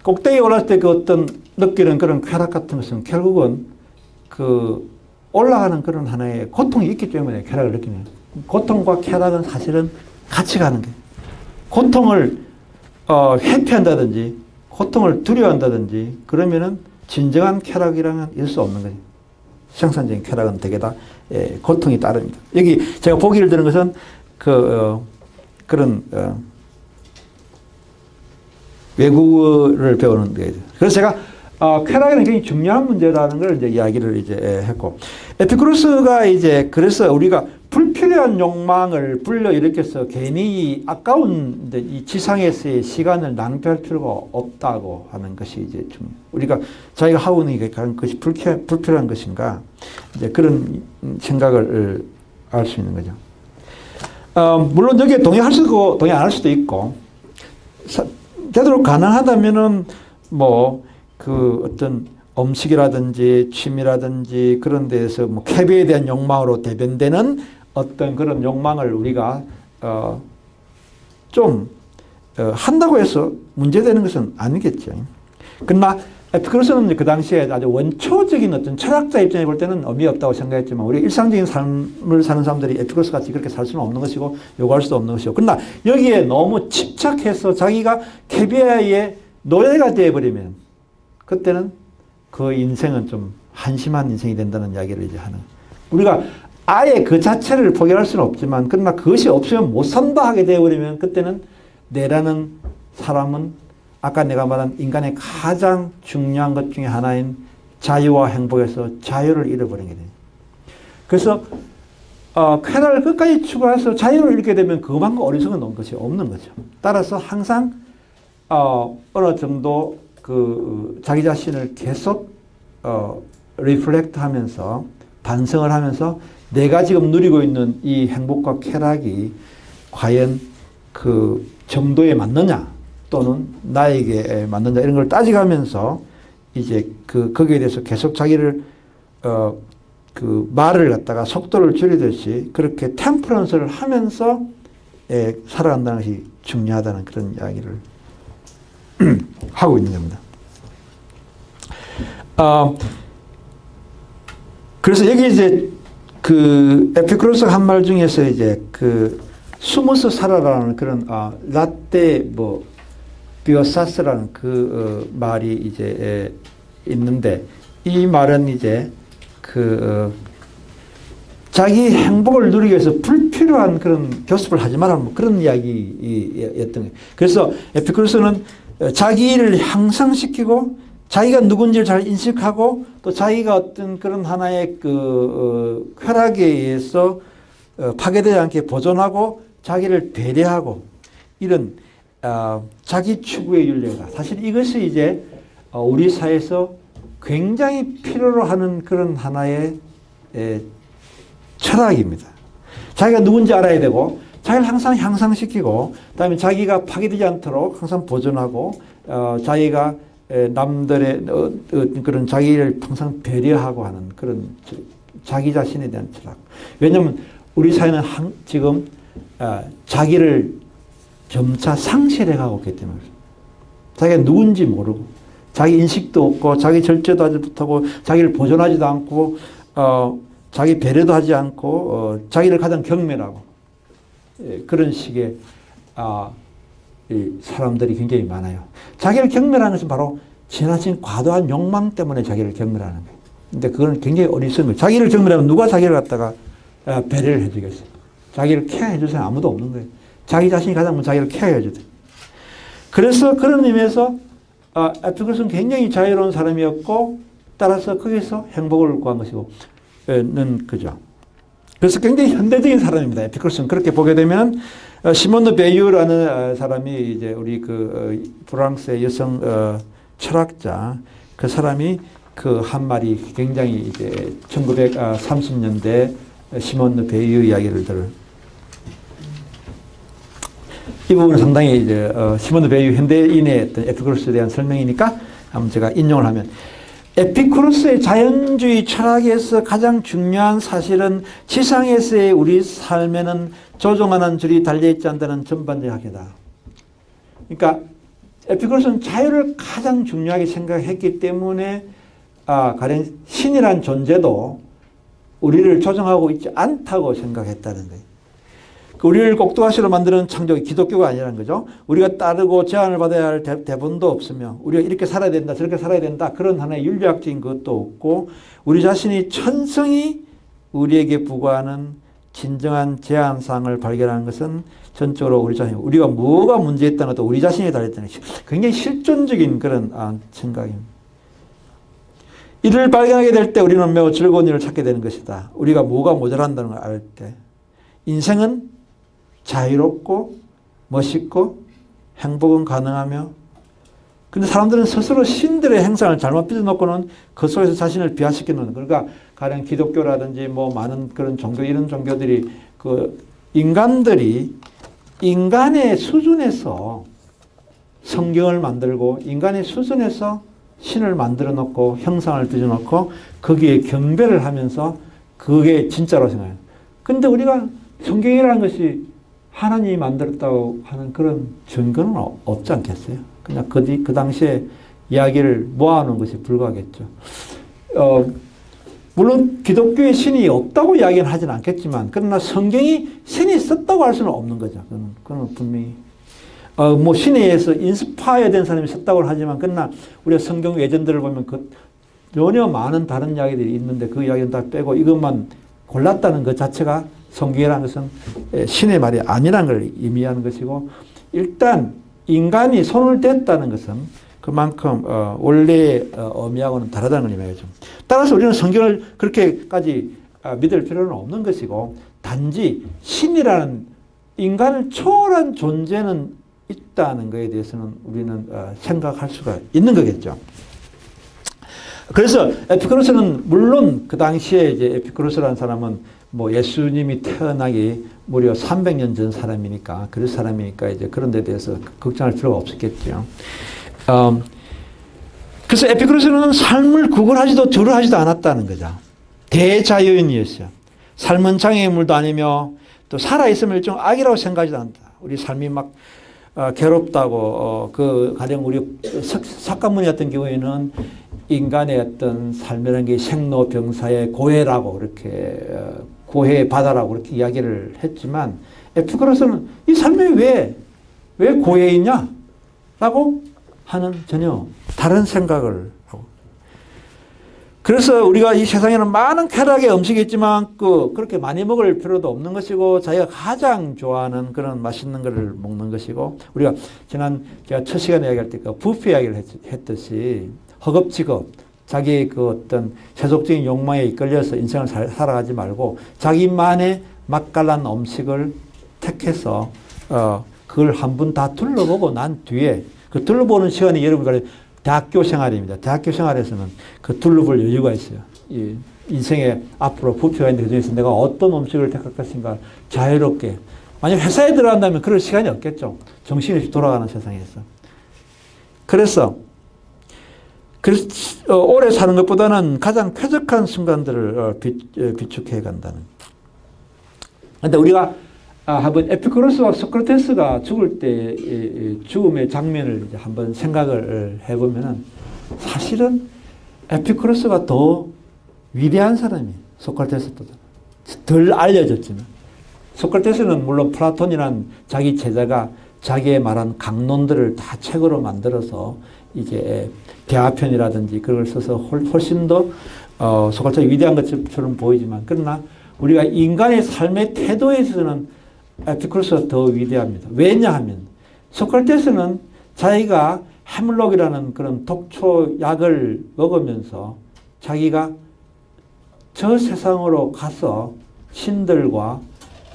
꼭대기에 올랐을 때 그 어떤 느끼는 그런 쾌락 같은 것은 결국은 그 올라가는 그런 하나의 고통이 있기 때문에 쾌락을 느끼는 거예요. 고통과 쾌락은 사실은 같이 가는 거예요. 고통을 회피한다든지 고통을 두려워한다든지 그러면은 진정한 쾌락이랑은 있을 수 없는 거예요. 생산적인 쾌락은 대개 다 고통이 따릅니다. 여기 제가 보기를 드는 것은 그런 외국어를 배우는 거예요. 그래서 제가 쾌락은 굉장히 중요한 문제라는 걸 이제 이야기를 이제 했고, 에피쿠로스가 이제 그래서 우리가 불필요한 욕망을 불러일으켜서 괜히 아까운 이 지상에서의 시간을 낭비할 필요가 없다고 하는 것이 이제 좀 우리가 자기가 하고 있는 것이 불필요한 것인가 이제 그런 생각을 알 수 있는 거죠. 물론 여기에 동의할 수도 있고 동의 안 할 수도 있고, 되도록 가능하다면은 뭐 그 어떤 음식이라든지 취미라든지 그런 데에서 뭐 쾌배에 대한 욕망으로 대변되는 어떤 그런 욕망을 우리가 좀 한다고 해서 문제되는 것은 아니겠죠. 그러나 에피쿠로스는 그 당시에 아주 원초적인 어떤 철학자 입장에 볼 때는 의미 없다고 생각했지만 우리 일상적인 삶을 사는 사람들이 에피쿠로스 같이 그렇게 살 수는 없는 것이고 요구할 수도 없는 것이고, 그러나 여기에 너무 집착해서 자기가 쾌배의 노예가 되어버리면 그때는 그 인생은 좀 한심한 인생이 된다는 이야기를 이제 하는, 우리가 아예 그 자체를 포기할 수는 없지만 그러나 그것이 없으면 못 산다 하게 되어버리면 그때는 내라는 사람은 아까 내가 말한 인간의 가장 중요한 것 중에 하나인 자유와 행복에서 자유를 잃어버리게 돼요. 그래서 쾌락을 끝까지 추구해서 자유를 잃게 되면 그만큼 어리석은 것이 없는 거죠. 따라서 항상 어느 정도 그 자기 자신을 계속 리플렉트 하면서 반성을 하면서 내가 지금 누리고 있는 이 행복과 쾌락이 과연 그 정도에 맞느냐 또는 나에게 맞느냐 이런 걸 따져가면서 이제 거기에 대해서 계속 자기를 그 말을 갖다가 속도를 줄이듯이 그렇게 템퍼런스를 하면서 살아간다는 것이 중요하다는 그런 이야기를 하고 있는 겁니다. 그래서 여기 이제 그 에피쿠로스가 한 말 중에서 이제 그 숨어서 살아라는 그런 라떼 뭐 비오사스라는 그 말이 이제 있는데, 이 말은 이제 그 자기 행복을 누리기 위해서 불필요한 그런 교습을 하지 마라 뭐 그런 이야기였던 거예요. 그래서 에피쿠로스는 자기를 향상시키고 자기가 누군지를 잘 인식하고 또 자기가 어떤 그런 하나의 그 쾌락에 의해서 파괴되지 않게 보존하고 자기를 배려하고 이런 자기 추구의 윤리가, 사실 이것이 이제 우리 사회에서 굉장히 필요로 하는 그런 하나의 철학입니다. 자기가 누군지 알아야 되고 자기를 항상 향상시키고 그다음에 자기가 파괴되지 않도록 항상 보존하고 자기가 남들의 그런 자기를 항상 배려하고 하는 그런 자기 자신에 대한 철학. 왜냐하면 우리 사회는 지금 자기를 점차 상실해가고 있기 때문에 자기가 누군지 모르고 자기 인식도 없고 자기 절제도 하지 못하고 자기를 보존하지도 않고 자기 배려도 하지 않고 자기를 가장 경멸하고 그런 식의 사람들이 굉장히 많아요. 자기를 경멸하는 것은 바로 지나친 과도한 욕망 때문에 자기를 경멸하는 거예요. 근데 그건 굉장히 어리석은 거예요. 자기를 경멸하면 누가 자기를 갖다가 배려를 해주겠어요. 자기를 케어해 줄 사람 아무도 없는 거예요. 자기 자신이 가장 자기를 케어해 줘야 돼요. 그래서 그런 의미에서 에피쿠로스는 굉장히 자유로운 사람이었고 따라서 거기서 행복을 구한 것이고 는 그죠. 그래서 굉장히 현대적인 사람입니다. 에피쿠로스는 그렇게 보게 되면 시몬 드 베유라는 사람이 이제 우리 그 프랑스의 여성 철학자, 그 사람이 그 한 말이 굉장히 이제 1930년대 시몬 드 베이유 이야기를 이 부분은 상당히 이제 시몬 드 베이유 현대인의 어떤 에피쿠로스에 대한 설명이니까 한번 제가 인용을 하면, 에피쿠로스의 자연주의 철학에서 가장 중요한 사실은 지상에서의 우리 삶에는 조종하는 줄이 달려있지 않다는 전반적인 학계다. 그러니까 에피쿠로스는 자유를 가장 중요하게 생각했기 때문에 가령 신이란 존재도 우리를 조종하고 있지 않다고 생각했다는 거예요. 우리를 꼭두가시로 만드는 창조가 기독교가 아니라는 거죠. 우리가 따르고 제한을 받아야 할 대본도 없으며 우리가 이렇게 살아야 된다 저렇게 살아야 된다 그런 하나의 윤리학적인 것도 없고, 우리 자신이 천성이 우리에게 부과하는 진정한 제한사항을 발견하는 것은 전적으로 우리 자신, 우리가 뭐가 문제있다는 것도 우리 자신에 달렸다는 것이 굉장히 실존적인 그런 생각입니다. 이를 발견하게 될 때 우리는 매우 즐거운 일을 찾게 되는 것이다. 우리가 뭐가 모자란다는 걸 알 때 인생은 자유롭고 멋있고 행복은 가능하며, 근데 사람들은 스스로 신들의 행상을 잘못 빚어놓고는 그 속에서 자신을 비하시켜 놓는, 그러니까 가령 기독교라든지 뭐 많은 그런 종교, 이런 종교들이 그 인간들이 인간의 수준에서 성경을 만들고 인간의 수준에서 신을 만들어 놓고 형상을 빚어 놓고 거기에 경배를 하면서 그게 진짜로 생각해요. 근데 우리가 성경이라는 것이 하나님이 만들었다고 하는 그런 증거는 없지 않겠어요? 그냥 그 당시에 이야기를 모아놓은 것이 불과하겠죠. 물론 기독교의 신이 없다고 이야기는 하진 않겠지만, 그러나 성경이 신이 있었다고 할 수는 없는 거죠. 그건 분명히. 뭐 신에 의해서 인스파이어 된 사람이 썼다고 하지만, 그러나 우리가 성경 외전들을 보면 전혀 많은 다른 이야기들이 있는데 그 이야기는 다 빼고 이것만 골랐다는 것 자체가 성경이라는 것은 신의 말이 아니라는 걸 의미하는 것이고, 일단 인간이 손을 댔다는 것은 그만큼 원래의 의미하고는 다르다는 걸 의미하죠. 따라서 우리는 성경을 그렇게까지 믿을 필요는 없는 것이고, 단지 신이라는 인간을 초월한 존재는 있다는 것에 대해서는 우리는 생각할 수가 있는 거겠죠. 그래서 에피쿠로스는 물론 그 당시에 이제 에피쿠로스라는 사람은 뭐 예수님이 태어나기 무려 300년 전 사람이니까, 그런 사람이니까 이제 그런 데 대해서 걱정할 필요가 없었겠죠. 그래서 에피쿠로스는 삶을 구걸하지도 저러하지도 않았다는 거죠. 대자연이었어요. 삶은 장애물도 아니며 또 살아있으면 일종 악이라고 생각하지도 않는다. 우리 삶이 막 괴롭다고 가령 우리 석가모니 같은 경우에는 인간의 어떤 삶이라는 게 생로병사의 고해라고 이렇게 고해의 바다라고 이렇게 이야기를 했지만, 에피쿠로스는 이 삶이 왜 고해이냐? 라고 하는 전혀 다른 생각을 하고. 그래서 우리가 이 세상에는 많은 쾌락의 음식이 있지만 그렇게 많이 먹을 필요도 없는 것이고, 자기가 가장 좋아하는 그런 맛있는 것을 먹는 것이고, 우리가 제가 첫 시간에 이야기할 때 그 뷔페 이야기를 했듯이 허겁지겁 자기의 그 어떤 세속적인 욕망에 이끌려서 인생을 살아가지 말고 자기만의 맛깔난 음식을 택해서 그걸 한 번 다 둘러보고 난 뒤에, 그 둘러보는 시간이 여러분과 대학교 생활입니다. 대학교 생활에서는 그 둘러볼 여유가 있어요. 이 인생에 앞으로 뷔페가 있는데 그중에서 내가 어떤 음식을 택할 것인가 자유롭게. 만약 회사에 들어간다면 그럴 시간이 없겠죠. 정신없이 돌아가는 세상에서. 그래서 오래 사는 것보다는 가장 쾌적한 순간들을 비축해 간다는. 그런데 우리가 한번 에피쿠로스와 소크라테스가 죽을 때 죽음의 장면을 이제 한번 생각을 해보면은 사실은 에피쿠로스가 더 위대한 사람이에요. 소크라테스보다. 덜 알려졌지만. 소크라테스는 물론 플라톤이란 자기 제자가 자기의 말한 강론들을 다 책으로 만들어서 이제 대화편이라든지 그걸 써서 훨씬 더 소크라테스가 위대한 것처럼 보이지만, 그러나 우리가 인간의 삶의 태도에 있어서는 에피쿠로스가 더 위대합니다. 왜냐하면 소크라테스는 자기가 해물록이라는 그런 독초약을 먹으면서 자기가 저 세상으로 가서 신들과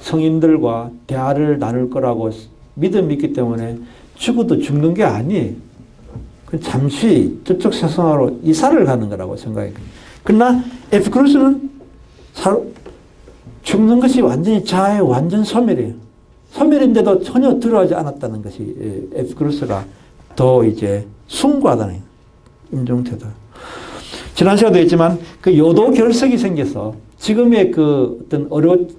성인들과 대화를 나눌 거라고 믿음이 있기 때문에 죽어도 죽는 게 아니에요. 그 잠시 저쪽 세상으로 이사를 가는 거라고 생각해요. 그러나 에피쿠로스는 죽는 것이 완전히 자아의 완전 소멸이에요. 소멸인데도 전혀 두려워하지 않았다는 것이 에피쿠로스가 더 이제 숭고하다는 임종태도. 지난 시간도 했지만 그 요도 결석이 생겨서 지금의 그 어떤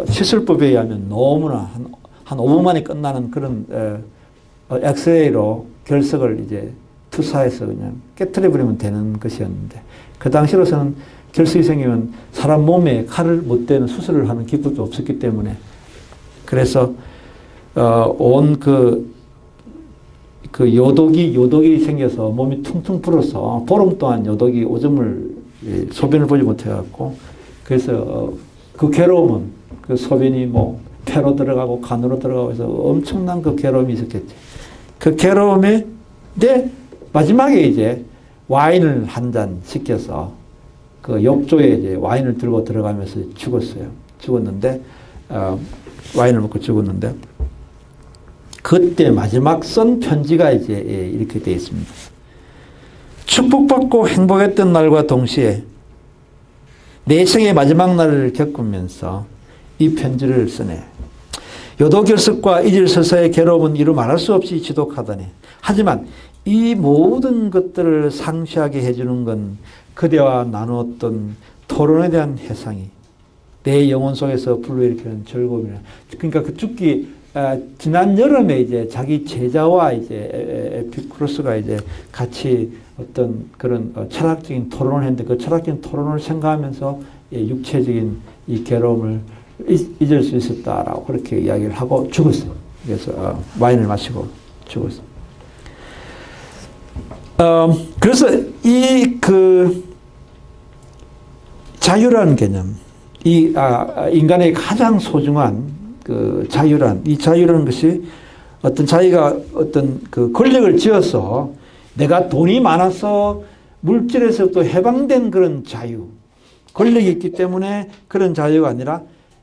시술법에 의하면 너무나 한 5분 만에 끝나는 그런 엑스레이로 결석을 이제 투사해서 그냥 깨트려버리면 되는 것이었는데 그 당시로서는 결석이 생기면 사람 몸에 칼을 못 대는 수술을 하는 기법도 없었기 때문에 그래서 온 그 요독이 생겨서 몸이 퉁퉁 불어서 보름 동안 요독이 오줌을 소변을 보지 못해갖고 그래서 그 괴로움은 그 소변이 뭐 폐로 들어가고 간으로 들어가고 해서 엄청난 그 괴로움이 있었겠지. 그 괴로움에 마지막에 이제 와인을 한 잔 시켜서 그 욕조에 이제 와인을 들고 들어가면서 죽었어요. 죽었는데 와인을 먹고 죽었는데 그때 마지막 쓴 편지가 이제 이렇게 되어 있습니다. 축복받고 행복했던 날과 동시에 내 생의 마지막 날을 겪으면서 이 편지를 쓰네. 요도결석과 이질서사의 괴로움은 이루 말할 수 없이 지독하다니. 하지만 이 모든 것들을 상쇄하게 해주는 건 그대와 나누었던 토론에 대한 해상이 내 영혼 속에서 불러일으키는 즐거움이라. 그러니까 그 죽기 지난 여름에 이제 자기 제자와 이제 에피쿠로스가 이제 같이 어떤 그런 철학적인 토론을 했는데 그 철학적인 토론을 생각하면서 육체적인 이 괴로움을 잊을 수 있었다라고 그렇게 이야기를 하고 죽었어요. 그래서 와인을 마시고 죽었어요. 그래서 이 그 자유라는 개념, 인간의 가장 소중한 그 이 자유라는 것이 어떤 자기가 어떤 그 권력을 쥐어서 내가 돈이 많아서 물질에서부터 해방된 그런 자유, 권력이 있기 때문에 그런 자유가 아니라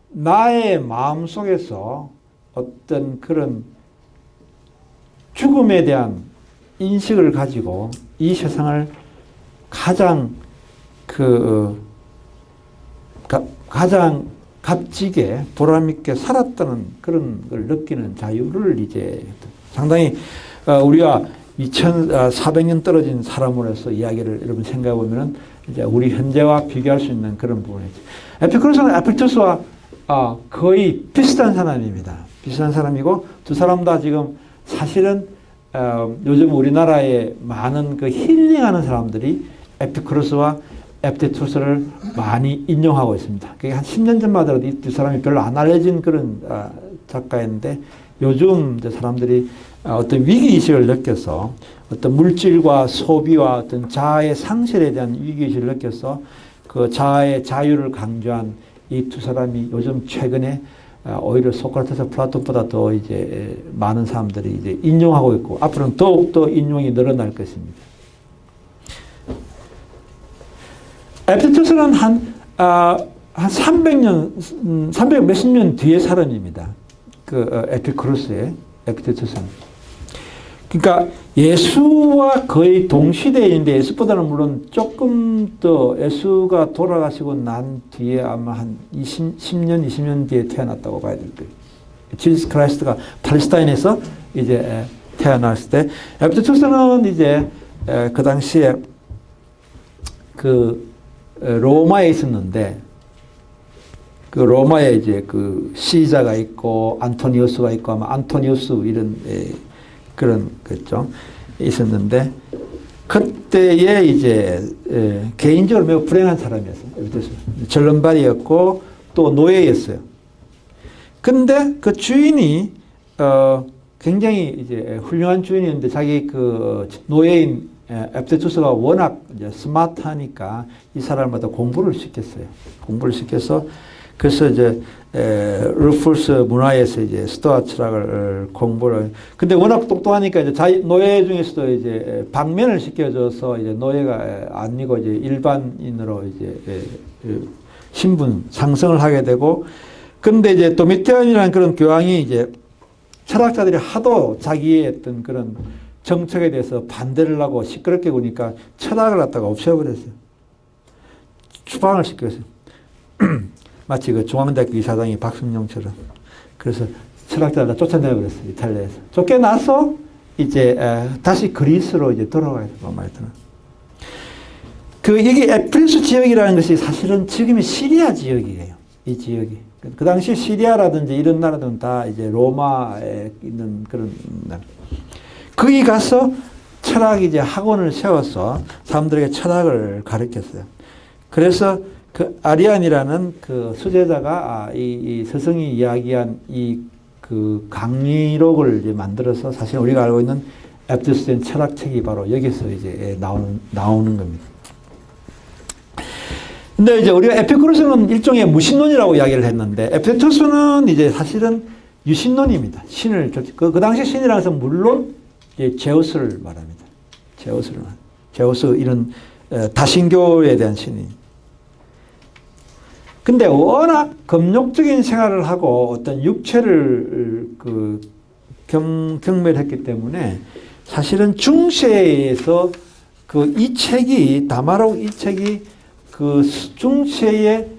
나의 마음 속에서 어떤 그런 죽음에 대한 인식을 가지고 이 세상을 가장 가장 값지게 보람있게 살았다는 그런 걸 느끼는 자유를 이제 상당히 우리가 2400년 떨어진 사람으로서 이야기를 여러분 생각해 보면은 이제 우리 현재와 비교할 수 있는 그런 부분이죠. 에피쿠로스는 에픽테투스와 거의 비슷한 사람입니다. 비슷한 사람이고 두 사람 다 지금 사실은 요즘 우리나라에 많은 그 힐링하는 사람들이 에피쿠로스와 에픽테투스를 많이 인용하고 있습니다. 그게 한 10년 전만 하더라도 이 두 사람이 별로 안 알려진 그런 작가인데 요즘 사람들이 어떤 위기의식을 느껴서 어떤 물질과 소비와 어떤 자아의 상실에 대한 위기의식을 느껴서 그 자아의 자유를 강조한 이 두 사람이 요즘 최근에 오히려 소크라테스, 플라톤보다 더 이제 많은 사람들이 이제 인용하고 있고 앞으로는 더욱더 인용이 늘어날 것입니다. 에픽테투스는 한 300년, 300 몇십 년 뒤의 사람입니다. 그 에피쿠로스의 에픽테투스는. 그러니까 예수와 거의 동시대인데 예수보다는 물론 조금 더 예수가 돌아가시고 난 뒤에 아마 한 10년, 20년 뒤에 태어났다고 봐야 될 거예요. 지저스 크라이스트가 팔레스타인에서 이제 태어났을 때 에픽테투스는 이제 그 당시에 그 로마에 있었는데 그 로마에 이제 그 시자가 있고 안토니우스가 있고 아마 안토니우스 이런 그런 거죠 있었는데 그때에 이제 개인적으로 매우 불행한 사람이었어요. 절름발이였고 또 노예였어요. 근데 그 주인이 굉장히 이제 훌륭한 주인이었는데 자기 그 노예인 에픽테투스가 워낙 이제 스마트하니까 이 사람마다 공부를 시켰어요. 공부를 시켜서 그래서 이제 루푸스 문화에서 이제 스토아 철학을 공부를. 근데 워낙 똑똑하니까 이제 자기 노예 중에서도 이제 방면을 시켜줘서 이제 노예가 아니고 이제 일반인으로 이제 신분 상승을 하게 되고. 근데 이제 도미티안이라는 그런 교황이 이제 철학자들이 하도 자기의 어떤 그런 정책에 대해서 반대를 하고 시끄럽게 구니까 철학을 갖다가 없애버렸어요. 추방을 시켰어요. 마치 그 중앙대학교 이사장이 박순룡처럼. 그래서 철학자를 쫓아내버렸어요. 이탈리아에서. 쫓겨나서 이제 다시 그리스로 이제 돌아가야 돼요. 로마에서는. 여기 에프리스 지역이라는 것이 사실은 지금의 시리아 지역이에요. 이 지역이. 그 당시 시리아라든지 이런 나라들은 다 이제 로마에 있는 그런 나라. 거기 가서 철학 이제 학원을 세워서 사람들에게 철학을 가르쳤어요. 그래서 그 아리안이라는 그 수제자가 이 스승이 이야기한 그 강의록을 이제 만들어서 사실 우리가 알고 있는 에피쿠로스의 철학책이 바로 여기서 이제 나오는 겁니다. 근데 이제 우리가 에피쿠로스는 일종의 무신론이라고 이야기를 했는데 에피쿠로스는 이제 사실은 유신론입니다. 신을 그 당시 신이라고 해서 물론 이제 제우스를 말합니다. 제우스 이런 다신교에 대한 신이. 근데 워낙 금욕적인 생활을 하고 어떤 육체를 경멸했기 때문에 사실은 중세에서 이 책이 다마록 이 책이 중세에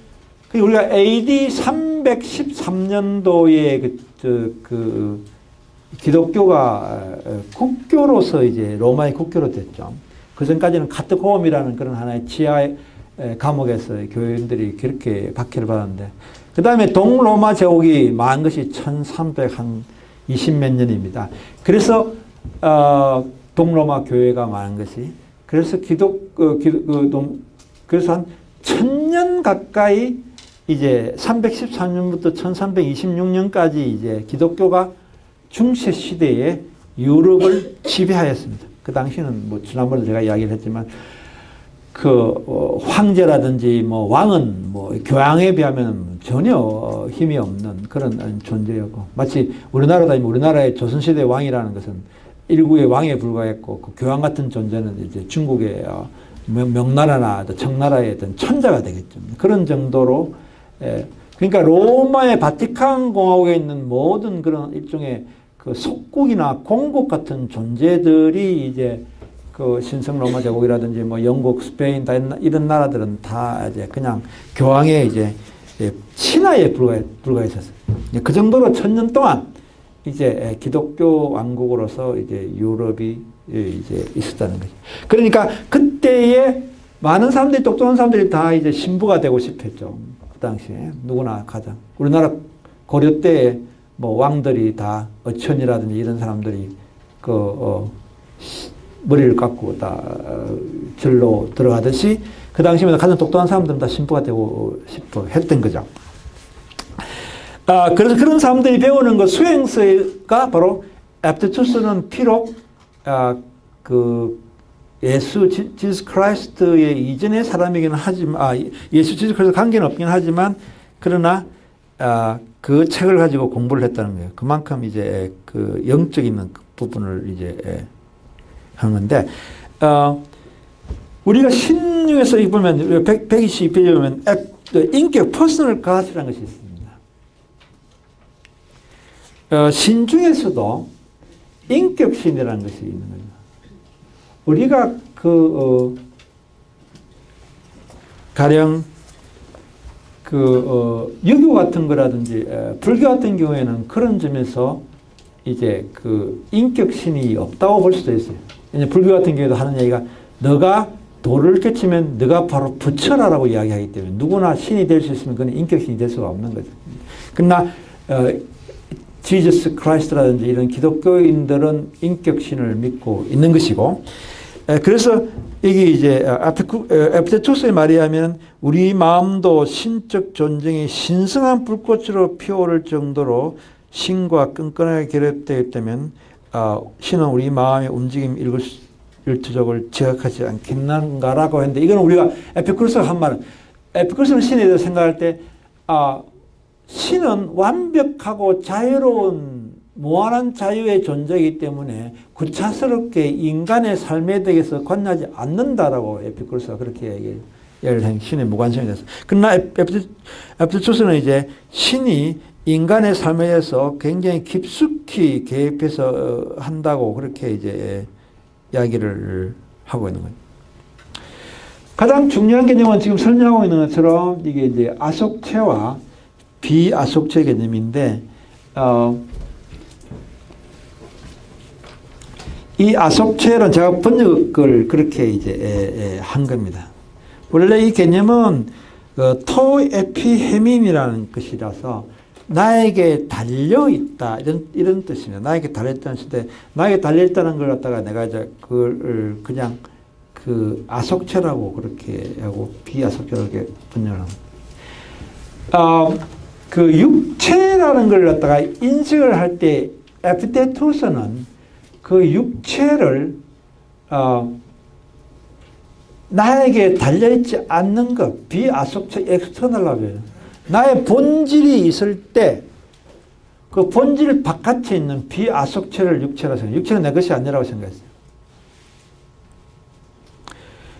우리가 AD 313년도에 기독교가 국교로서 이제 로마의 국교로 됐죠. 그 전까지는 카테콤이라는 그런 하나의 지하의 감옥에서 교인들이 그렇게 박해를 받았는데 그 다음에 동로마 제국이 망한 것이 1320몇 년입니다. 그래서 동로마 교회가 망한 것이 그래서 그래서 한 1000년 가까이 이제 313년부터 1326년까지 이제 기독교가 중세 시대에 유럽을 지배하였습니다. 그 당시는 뭐 지난번에 제가 이야기를 했지만 황제라든지 왕은 교황에 비하면 전혀 힘이 없는 그런 존재였고 마치 우리나라의 조선시대 왕이라는 것은 일국의 왕에 불과했고 교황 같은 존재는 이제 중국의 명나라나 청나라의 어떤 천자가 되겠죠. 그런 정도로 그러니까 로마의 바티칸 공화국에 있는 모든 그런 일종의 속국이나 공국 같은 존재들이 이제 신성 로마 제국이라든지 영국, 스페인 다 이런 나라들은 다 이제 그냥 교황의 이제 신하에 불과했었어요. 그 정도로 1000년 동안 이제 기독교 왕국으로서 이제 유럽이 이제 있었다는 거죠. 그러니까 그때에 많은 사람들이 똑똑한 사람들이 다 이제 신부가 되고 싶었죠. 그 당시에 누구나 가장 우리나라 고려 때에 왕들이 다 어천이라든지 이런 사람들이 머리를 깎고 다 절로 들어가듯이 그 당시에 가장 똑똑한 사람들은 다 신부가 되고 싶어 했던 거죠. 그래서 그런 사람들이 배우는 수행서가 바로 에피쿠로스는 비록 예수 지스 크라이스트의 이전의 사람이기는 하지만 예수 지스 크라이스트 관계는 없긴 하지만 그러나 그 책을 가지고 공부를 했다는 거예요. 그만큼 이제 영적인 부분을 이제 하는 건데 우리가 신중에서 보면 122페이지 보면 인격 퍼스널 갓이라는 것이 있습니다. 신중에서도 인격신이라는 것이 있는 거죠. 우리가 가령 유교 같은 거라든지 불교 같은 경우에는 그런 점에서 이제 인격신이 없다고 볼 수도 있어요. 불교 같은 경우에도 하는 얘기가 너가 도를 깨치면 너가 바로 부처라라고 이야기하기 때문에 누구나 신이 될 수 있으면 그건 인격신이 될 수가 없는 거죠. 그러나 지저스 크라이스트라든지 이런 기독교인들은 인격신을 믿고 있는 것이고 그래서 이게 이제 에피쿠로스의 말에 하면 우리 마음도 신적 존재의 신성한 불꽃으로 피어오를 정도로 신과 끈끈하게 결합되어 있다면 신은 우리 마음의 움직임 일투족을 지각하지 않겠는가라고 했는데 이건 우리가 에피쿠로스가 한 말은 에피쿠로스는 신에 대해서 생각할 때 신은 완벽하고 자유로운 무한한 자유의 존재이기 때문에 구차스럽게 인간의 삶에 대해서 관여하지 않는다라고 에피쿠로스가 그렇게 얘기를 한 신의 무관성에 대해서. 그러나 에피쿠로스는 이제 신이 인간의 삶에 대해서 굉장히 깊숙이 개입해서 한다고 그렇게 이제 이야기를 하고 있는 거예요. 가장 중요한 개념은 지금 설명하고 있는 것처럼 이게 이제 아속체와 비아속체 개념인데, 이 아속체는 제가 번역을 그렇게 이제 한 겁니다. 원래 이 개념은 토에피헤민이라는 것이라서 나에게 달려있다 이런 뜻입니다. 나에게 달려있다는 뜻인데, 나에게 달려있다는 걸 갖다가 내가 이제 그걸 그냥 그 아속체라고 그렇게 하고 비아속체라고 이렇게 분열을 합니다. 그 육체라는 걸 갖다가 인식을 할 때 에피테토스는 그 육체를 나에게 달려있지 않는 것, 비아속체 엑스터널라고 해요. 나의 본질이 있을 때 그 본질 바깥에 있는 비아속체를 육체라고 생각해요. 육체는 내 것이 아니라고 생각했어요.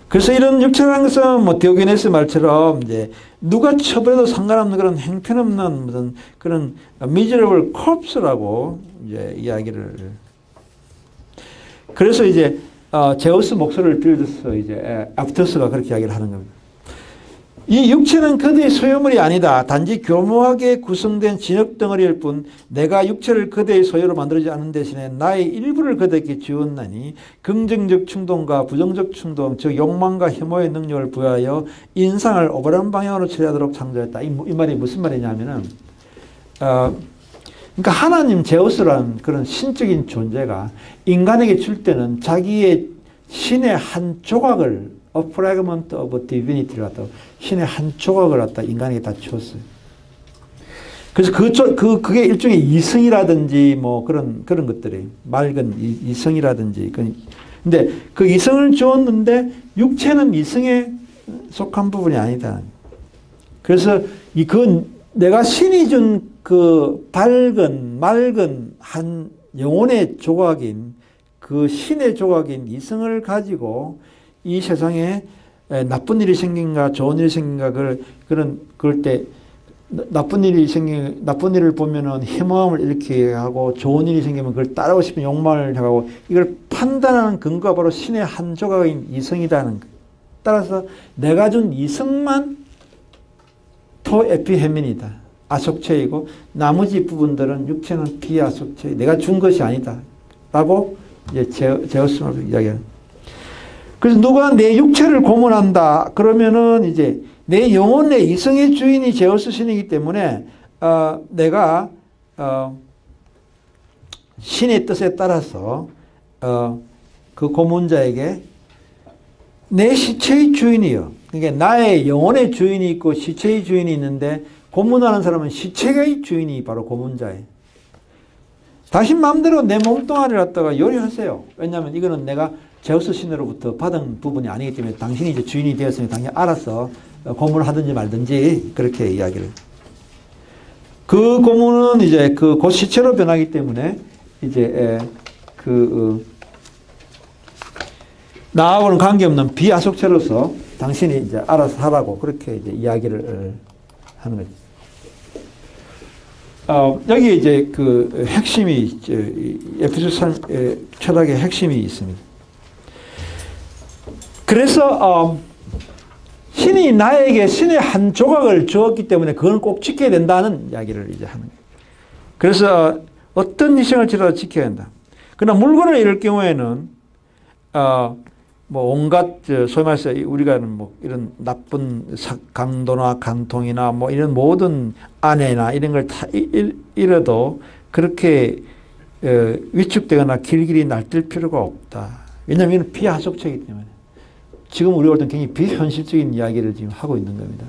그래서 이런 육체라는 것은 뭐 디오게네스 말처럼 이제 누가 쳐버려도 상관없는 그런 형편없는 무슨 그런 miserable corpse라고 이제 이야기를. 그래서 이제 제우스 목소리를 빌려서 이제 아프토스가 그렇게 이야기를 하는 겁니다. 이 육체는 그대의 소유물이 아니다. 단지 교묘하게 구성된 진흙 덩어리일 뿐 내가 육체를 그대의 소유로 만들지 않은 대신에 나의 일부를 그대에게 지웠나니 긍정적 충동과 부정적 충동, 즉 욕망과 혐오의 능력을 부여하여 인상을 올바른 방향으로 처리하도록 창조했다. 이 말이 무슨 말이냐면은 그러니까 하나님 제우스라는 그런 신적인 존재가 인간에게 줄 때는 자기의 신의 한 조각을 A fragment of divinity를 갖다 신의 한 조각을 갖다 인간에게 다 줬어요. 그래서 그게 일종의 이성이라든지 뭐 그런 것들이 맑은 이성이라든지 근데 그 이성을 주었는데 육체는 이성에 속한 부분이 아니다. 그래서 그건 내가 신이 준 그 밝은 맑은 한 영혼의 조각인 그 신의 조각인 이성을 가지고 이 세상에 나쁜 일이 생긴가 좋은 일이 생긴가 그럴 때 나쁜 일을 보면은 혐오함을 일으키게 하고 좋은 일이 생기면 그걸 따르고 싶은 욕망을 하고 이걸 판단하는 근거가 바로 신의 한 조각인 이성이라는 것. 따라서 내가 준 이성만 토에피헤민이다. 아속체이고 나머지 부분들은 육체는 비아속체. 내가 준 것이 아니다. 라고 이제 제우스를 이야기합니다. 그래서 누가 내 육체를 고문한다 그러면은 이제 내 영혼의 이성의 주인이 제우스 신이기 때문에 내가 신의 뜻에 따라서 그 고문자에게 내 시체의 주인이요. 그러니까 나의 영혼의 주인이 있고 시체의 주인이 있는데 고문하는 사람은 시체의 주인이 바로 고문자예요. 당신 마음대로 내 몸뚱아리를 갖다가 요리하세요. 왜냐하면 이거는 내가 제우스 신으로부터 받은 부분이 아니기 때문에 당신이 이제 주인이 되었으니 당연히 알아서 고문을 하든지 말든지 그렇게 이야기를. 그 고문은 이제 곧 시체로 변하기 때문에 이제 나하고는 관계없는 비아속체로서 당신이 이제 알아서 하라고 그렇게 이제 이야기를 하는 거죠. 여기 이제 그 핵심이 에피소드 철학의 핵심이 있습니다. 그래서 신이 나에게 신의 한 조각을 주었기 때문에 그건 꼭 지켜야 된다는 이야기를 이제 하는 거예요. 그래서 어떤 희생을 치러도 지켜야 한다. 그러나 물건을 잃을 경우에는 뭐 온갖 소위 말해서 우리가 뭐 이런 나쁜 강도나 간통이나 뭐 이런 모든 아내나 이런 걸 다 잃어도 그렇게 위축되거나 길길이 날뛸 필요가 없다. 왜냐하면 이건 비하속체이기 때문에. 지금 우리가 볼 때는 굉장히 비현실적인 이야기를 지금 하고 있는 겁니다.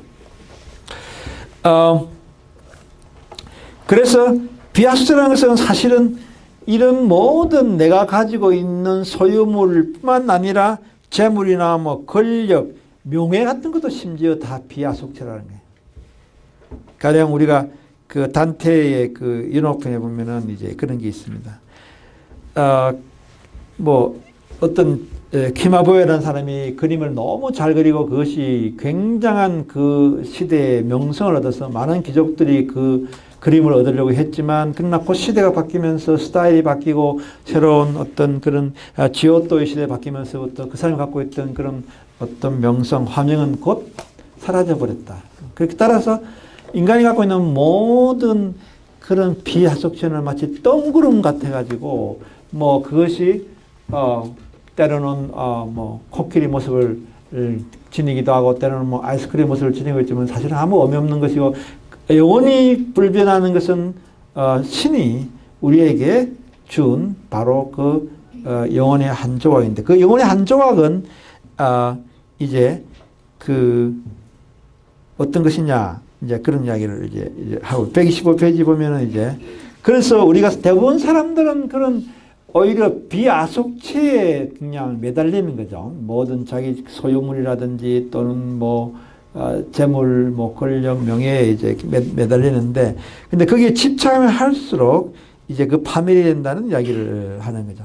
그래서 비하속체라는 것은 사실은 이런 모든 내가 가지고 있는 소유물뿐만 아니라 재물이나 뭐 권력, 명예 같은 것도 심지어 다 비하속체라는 거예요. 가령 우리가 그 단테의 그 윤호편에 보면은 이제 그런 게 있습니다. 뭐 어떤 키마보에라는 사람이 그림을 너무 잘 그리고 그것이 굉장한 그 시대의 명성을 얻어서 많은 귀족들이 그 그림을 얻으려고 했지만 그러나 그 시대가 바뀌면서 스타일이 바뀌고 새로운 어떤 그런 지오또의 시대에 바뀌면서부터 그 사람이 갖고 있던 그런 어떤 명성, 화명은 곧 사라져버렸다. 그렇게 따라서 인간이 갖고 있는 모든 그런 비하속천을 마치 덩구름 같아가지고 뭐 그것이 때로는 뭐 코끼리 모습을 지니기도 하고 때로는 뭐 아이스크림 모습을 지니고 있지만 사실은 아무 의미 없는 것이고 영원히 불변하는 것은 신이 우리에게 준 바로 그 영혼의 한 조각인데 그 영혼의 한 조각은 이제 그 어떤 것이냐 이제 그런 이야기를 이제 하고 125페이지 보면은 이제 그래서 우리가 대부분 사람들은 그런 오히려 비아속체에 그냥 매달리는 거죠. 모든 자기 소유물이라든지 또는 뭐 재물, 뭐 권력, 명예에 이제 매달리는데 근데 거기에 집착하면 할수록 이제 그 파멸이 된다는 이야기를 하는 거죠.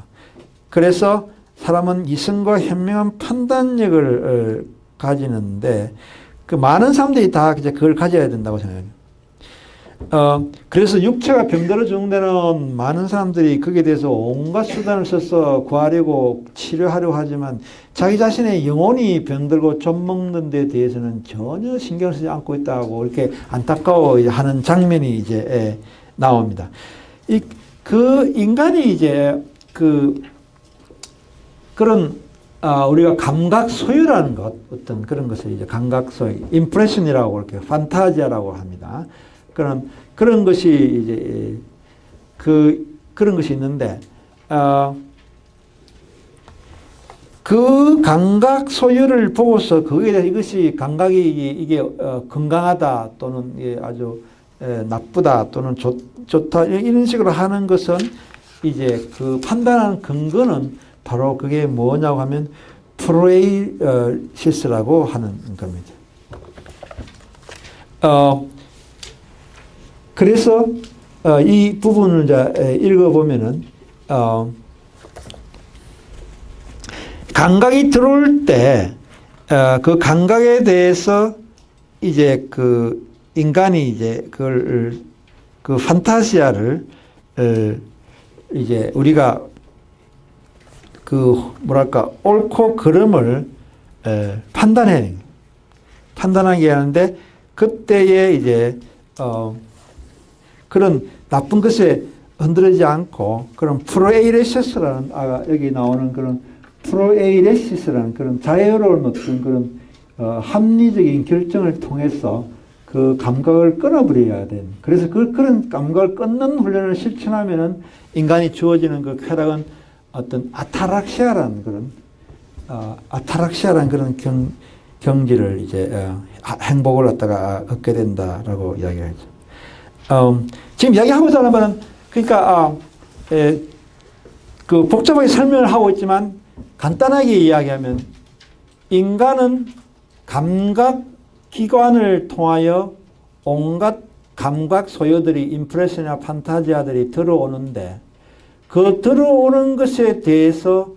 그래서 사람은 이성과 현명한 판단력을 가지는데 그 많은 사람들이 다 이제 그걸 가져야 된다고 생각해요. 그래서 육체가 병들어 죽는 데는 많은 사람들이 거기에 대해서 온갖 수단을 써서 구하려고 치료하려고 하지만 자기 자신의 영혼이 병들고 젖먹는 데 대해서는 전혀 신경을 쓰지 않고 있다고 이렇게 안타까워하는 장면이 이제 나옵니다. 그 인간이 이제 그런 우리가 감각 소유라는 것, 어떤 그런 것을 이제 감각 소유, 임프레션이라고 이렇게 판타지아라고 합니다. 그런 것이 이제 그런 것이 있는데 그 감각 소유를 보고서 거기에 대해서 이것이 감각이 이게 건강하다 또는 이게 아주 나쁘다 또는 좋다 이런 식으로 하는 것은 이제 그 판단하는 근거는 바로 그게 뭐냐고 하면 프로에이시스라고 하는 겁니다. 그래서 이 부분을 이제 읽어보면은 감각이 들어올 때 그 감각에 대해서 이제 그 인간이 이제 그걸 그 판타지아를 이제 우리가 그 뭐랄까 옳고 그름을 판단하게 하는데 그때에 이제 그런 나쁜 것에 흔들리지 않고 그런 프로에이레시스라는 여기 나오는 그런 프로에이레시스라는 그런 자유로운 어떤 그런 합리적인 결정을 통해서 그 감각을 끊어버려야 된. 그래서 그런 감각을 끊는 훈련을 실천하면은 인간이 주어지는 그 쾌락은 어떤 아타락시아라는 그런 경지를 이제 행복을 갖다가 얻게 된다라고 이야기를 하죠. 지금 이야기하고자 하는 바는 그러니까 그 복잡하게 설명을 하고 있지만 간단하게 이야기하면 인간은 감각 기관을 통하여 온갖 감각 소유들이 임프레션이나 판타지아들이 들어오는데 그 들어오는 것에 대해서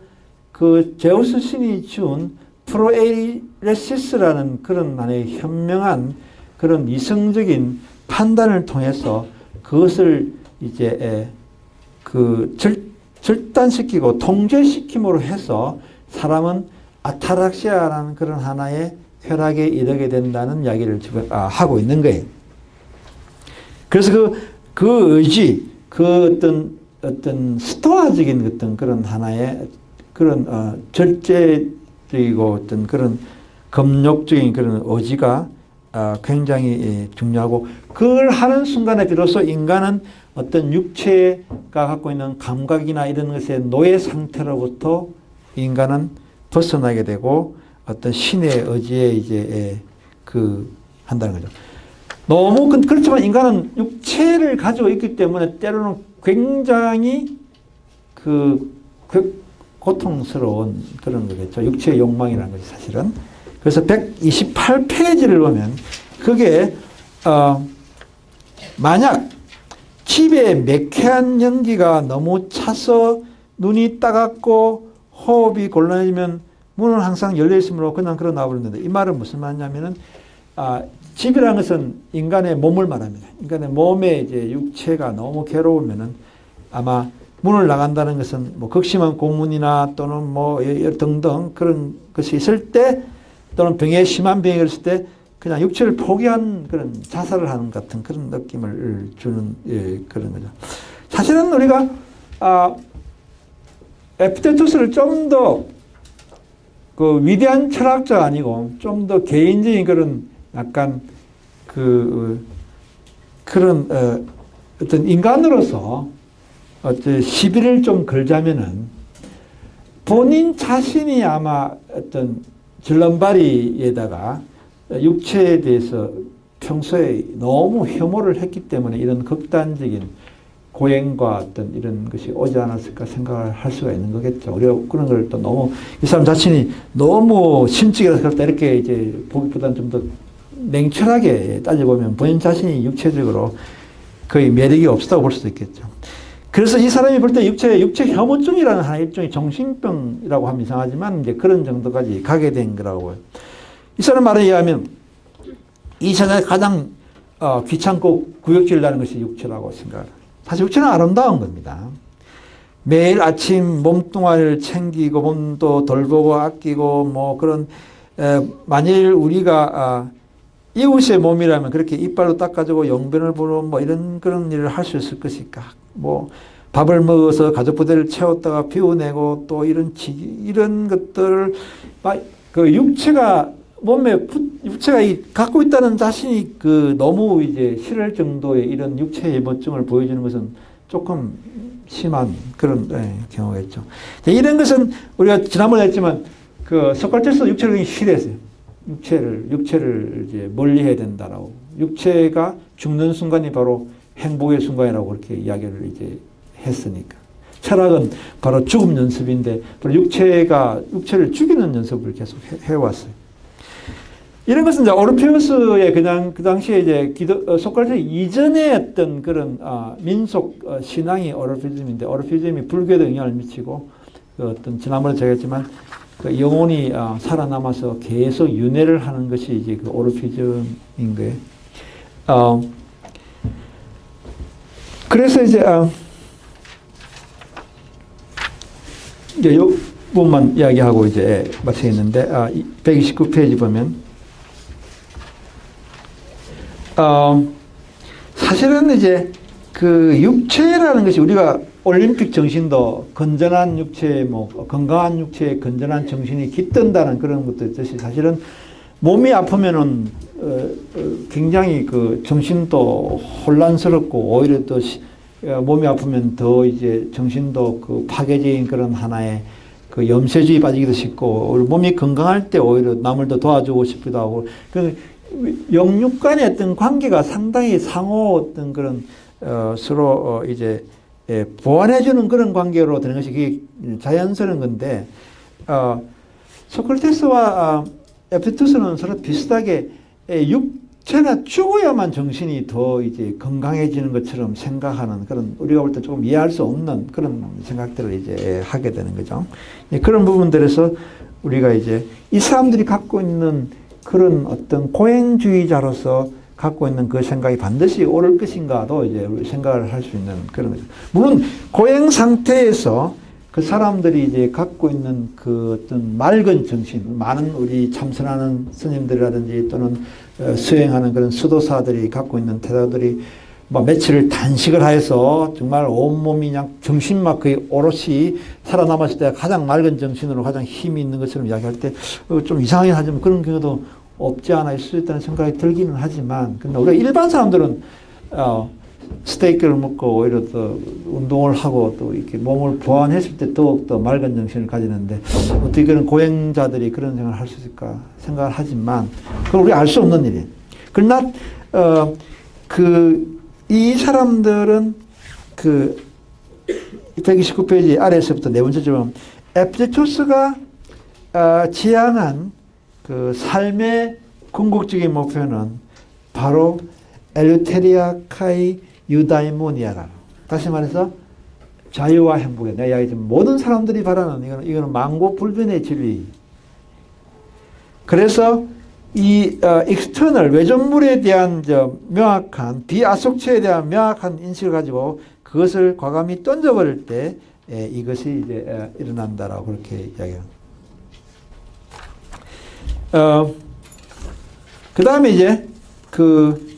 그 제우스 신이 준 프로에이레시스라는 그런 하나의 현명한 그런 이성적인 판단을 통해서 그것을 이제 그 절단시키고 통제시킴으로 해서 사람은 아타락시아라는 그런 하나의 쾌락에 이르게 된다는 이야기를 지금 하고 있는 거예요. 그래서 그 의지, 그 어떤 스토아적인 어떤 그런 하나의 그런 절제적이고 어떤 그런 검욕적인 그런 의지가 굉장히 중요하고 그걸 하는 순간에 비로소 인간은 어떤 육체가 갖고 있는 감각이나 이런 것의 노예 상태로부터 인간은 벗어나게 되고 어떤 신의 의지에 이제 한다는 거죠. 너무 그렇지만 인간은 육체를 가지고 있기 때문에 때로는 굉장히 고통스러운 그런 거겠죠. 육체의 욕망이라는 것이 사실은. 그래서 128페이지를 보면 그게 만약 집에 매캐한 연기가 너무 차서 눈이 따갑고 호흡이 곤란해지면 문은 항상 열려 있으므로 그냥 그러 나와버렸는데 이 말은 무슨 말이냐면은 집이라는 것은 인간의 몸을 말합니다. 인간의 몸에 이제 육체가 너무 괴로우면은 아마 문을 나간다는 것은 뭐 극심한 고문이나 또는 뭐 등등 그런 것이 있을 때 또는 심한 병이 걸렸을 때 그냥 육체를 포기한 그런 자살을 하는 같은 그런 느낌을 주는 그런 거죠. 사실은 우리가 에피테투스를 좀 더 그 위대한 철학자가 아니고 좀 더 개인적인 그런 약간 그런 어떤 인간으로서 어떤 시비를 좀 걸자면은 본인 자신이 아마 어떤 절름발이에다가 육체에 대해서 평소에 너무 혐오를 했기 때문에 이런 극단적인 고행과 어떤 이런 것이 오지 않았을까 생각을 할 수가 있는 거겠죠. 우리가 그런 걸 또 너무 이 사람 자신이 너무 심증이라서 그렇다 이렇게 이제 보기보다는 좀 더 냉철하게 따져보면 본인 자신이 육체적으로 거의 매력이 없었다고 볼 수도 있겠죠. 그래서 이 사람이 볼 때 육체 혐오증이라는 하나의 일종의 정신병이라고 하면 이상하지만 이제 그런 정도까지 가게 된 거라고 봐요. 이 사람 말에 의하면 이 세상에 가장 귀찮고 구역질나는 것이 육체라고 생각합니다. 사실 육체는 아름다운 겁니다. 매일 아침 몸뚱아리를 챙기고 몸도 돌보고 아끼고 뭐 그런 만일 우리가 이웃의 몸이라면 그렇게 이빨로 닦아주고 용변을 보러 뭐 이런 그런 일을 할 수 있을 것일까? 뭐 밥을 먹어서 가족 부대를 채웠다가 비워내고 또 이런 것들을 그 육체가 갖고 있다는 자신이 너무 이제 싫을 정도의 이런 육체의 모증을 보여주는 것은 조금 심한 그런 경우겠죠. 이런 것은 우리가 지난번에 했지만 소크라테스 육체를 싫어했어요. 육체를 이제 멀리해야 된다라고. 육체가 죽는 순간이 바로 행복의 순간이라고 그렇게 이야기를 이제 했으니까. 철학은 바로 죽음 연습인데 바로 육체를 죽이는 연습을 계속 해왔어요. 이런 것은 이제 오르페우스의 그냥 그 당시에 이제 소크라테스 이전의 어떤 그런 민속 신앙이 오르페우즘인데 오르페우즘이 불교에도 영향을 미치고 어떤 지난번에 제가 했지만 영혼이 살아남아서 계속 윤회를 하는 것이 이제 그 오르페우즘인 거예요. 그래서 이제 이 부분만 이야기하고 이제 마치겠는데 129페이지 보면 사실은 이제 그 육체라는 것이 우리가 올림픽 정신도 건전한 육체, 건강한 육체에 건전한 정신이 깃든다는 그런 것도 있듯이 사실은 몸이 아프면은 굉장히 그 정신도 혼란스럽고 오히려 또 몸이 아프면 더 이제 정신도 파괴적인 그런 하나의 염세주의 빠지기도 쉽고 몸이 건강할 때 오히려 남을 더 도와주고 싶기도 하고 영육 간의 어떤 관계가 상당히 상호 어떤 그런 서로 이제 보완해주는 그런 관계로 되는 것이 그게 자연스러운 건데 소크라테스와 에피테투스는 서로 비슷하게 육체가 죽어야만 정신이 더 이제 건강해지는 것처럼 생각하는 그런 우리가 볼 때 조금 이해할 수 없는 그런 생각들을 이제 하게 되는 거죠. 그런 부분들에서 우리가 이제 이 사람들이 갖고 있는 그런 어떤 고행주의자로서 갖고 있는 그 생각이 반드시 옳을 것인가도 이제 생각을 할 수 있는 그런 거죠. 물론 고행 상태에서 그 사람들이 이제 갖고 있는 그 어떤 맑은 정신, 많은 우리 참선하는 스님들이라든지 또는 수행하는 그런 수도사들이 갖고 있는 태도들이 며칠을 단식을 해서 정말 온몸이 그냥 정신만 거의 오롯이 살아남았을 때 가장 맑은 정신으로 가장 힘이 있는 것처럼 이야기할 때 좀 이상하긴 하지만 그런 경우도 없지 않아 있을 수 있다는 생각이 들기는 하지만 근데 우리가 일반 사람들은 스테이크를 먹고 오히려 더 운동을 하고 또 이렇게 몸을 보완했을 때 더욱더 맑은 정신을 가지는데 어떻게 그런 고행자들이 그런 생각을 할 수 있을까 생각을 하지만 그건 우리가 알 수 없는 일이에요. 그러나 이 사람들은 129페이지 아래에서부터 네 번째 줄 보면 에피테투스가 지향한 그 삶의 궁극적인 목표는 바로 엘유테리아카이 유다이모니아라. 다시 말해서 자유와 행복이야. 내가 이야기했지만 모든 사람들이 바라는 이거는 망고불변의 진리. 그래서 이 external 외존물에 대한 명확한 비아속체에 대한 명확한 인식을 가지고 그것을 과감히 던져버릴 때 이것이 이제 일어난다라고 그렇게 이야기합니다. 그 다음에 이제 그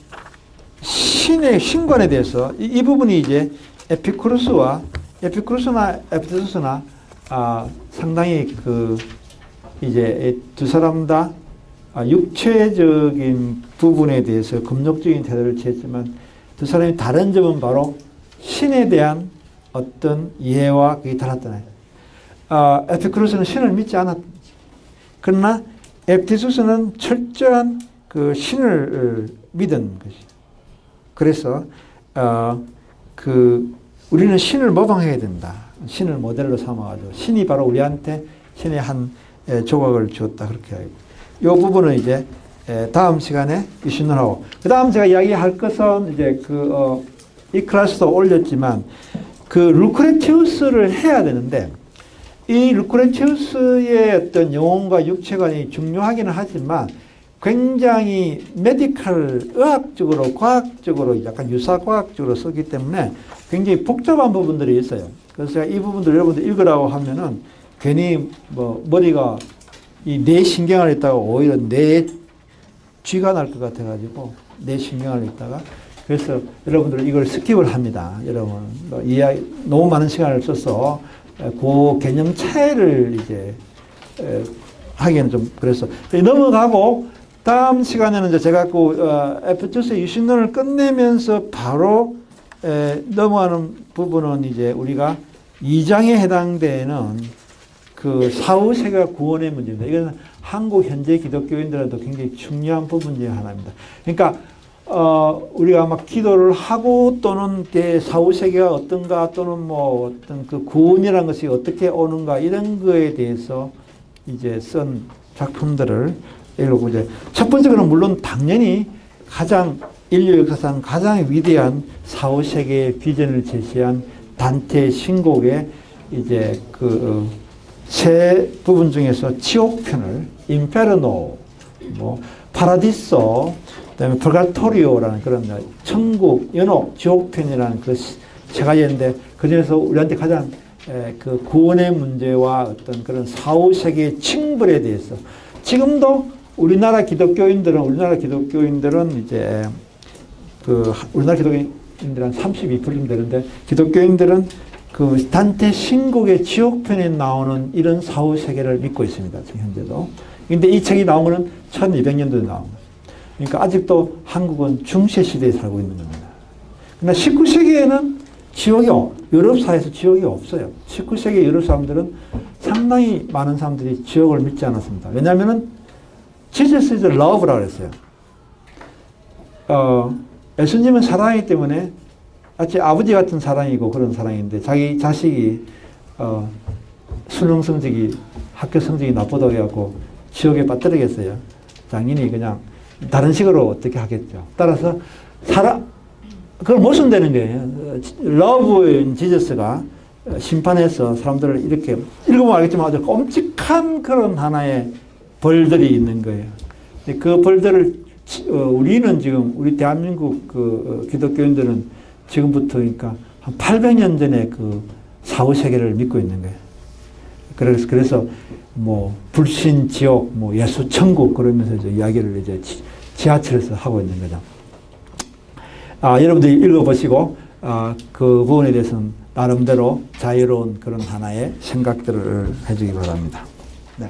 신의 신관에 대해서 이 부분이 이제 에피쿠루스나 에피테소스나 상당히 그 이제 두 사람 다 육체적인 부분에 대해서 금욕적인 태도를 취했지만 두 사람이 다른 점은 바로 신에 대한 어떤 이해와 그게 달랐잖아요. 에피쿠루스는 신을 믿지 않았. 그러나 에피테소스는 철저한 그 신을 믿은 것이. 그래서 그 우리는 신을 모방해야 된다. 신을 모델로 삼아가지고 신이 바로 우리한테 신의 한 조각을 주었다 그렇게 알고. 이 부분은 이제 다음 시간에 유신론하고 그 다음 제가 이야기할 것은 이제 이 클래스도 올렸지만 그 루크레티우스를 해야 되는데 이 루크레티우스의 어떤 영혼과 육체관이 중요하기는 하지만 굉장히 메디컬 의학적으로 과학적으로 약간 유사과학적으로 쓰기 때문에 굉장히 복잡한 부분들이 있어요. 그래서 제가 이 부분들 여러분들 읽으라고 하면은 괜히 뭐 머리가 이 뇌 신경을 있다가 오히려 뇌 쥐가 날 것 같아가지고 뇌 신경을 있다가 그래서 여러분들 이걸 스킵을 합니다. 여러분 너무 많은 시간을 써서 그 개념 차이를 이제 하기에는 좀 그래서 넘어가고 다음 시간에는 이제 제가 그 에피투스의 유신론을 끝내면서 바로 넘어가는 부분은 이제 우리가 2장에 해당되는 그 사후세계와 구원의 문제입니다. 이건 한국 현재 기독교인들한테도 굉장히 중요한 부분 중에 하나입니다. 그러니까 우리가 막 기도를 하고 또는 사후세계가 어떤가 또는 뭐 어떤 그 구원이라는 것이 어떻게 오는가 이런 거에 대해서 이제 쓴 작품들을 읽고 이제 첫 번째는 물론 당연히 가장 인류 역사상 가장 위대한 사후세계의 비전을 제시한 단테의 신곡의 이제 그 세 부분 중에서 지옥편을 인페르노, 뭐 파라디소, 그다음에 퍼가토리오라는 그런 천국, 연옥, 지옥편이라는 그 세 가지인데 그 중에서 우리한테 가장 그 구원의 문제와 어떤 그런 사후세계의 징벌에 대해서 지금도 우리나라 기독교인들은 이제 그 우리나라 기독교인들 한 32% 되는데 기독교인들은 그 단테 신곡의 지옥편에 나오는 이런 사후세계를 믿고 있습니다. 지금 현재도. 근데 이 책이 나온 거는 1200년도에 나온 거예요. 그러니까 아직도 한국은 중세시대에 살고 있는 겁니다. 그러나 19세기에는 유럽 사회에서 지옥이 없어요. 19세기 유럽 사람들은 상당히 많은 사람들이 지옥을 믿지 않았습니다. 왜냐하면은 Jesus is love라고 했어요. 예수님은 사랑이기 때문에 마치 아버지 같은 사랑이고 그런 사랑인데 자기 자식이 수능 성적이 학교 성적이 나쁘다고 해갖고 지옥에 빠뜨리겠어요. 당연히 그냥 다른 식으로 어떻게 하겠죠. 따라서 그걸 모순되는 거예요. 러브인 지저스가 심판해서 사람들을 이렇게 읽으면 알겠지만 아주 끔찍한 그런 하나의 벌들이 있는 거예요. 그 벌들을 우리는 지금 우리 대한민국 그 기독교인들은 지금부터 그러니까 한 800년 전에 그 사후세계를 믿고 있는 거예요. 그래서 뭐 불신 지옥, 뭐 예수 천국 그러면서 이제 이야기를 이제 지하철에서 하고 있는 거죠. 여러분들이 읽어보시고 그 부분에 대해서는 나름대로 자유로운 그런 하나의 생각들을 해주기 바랍니다. 네.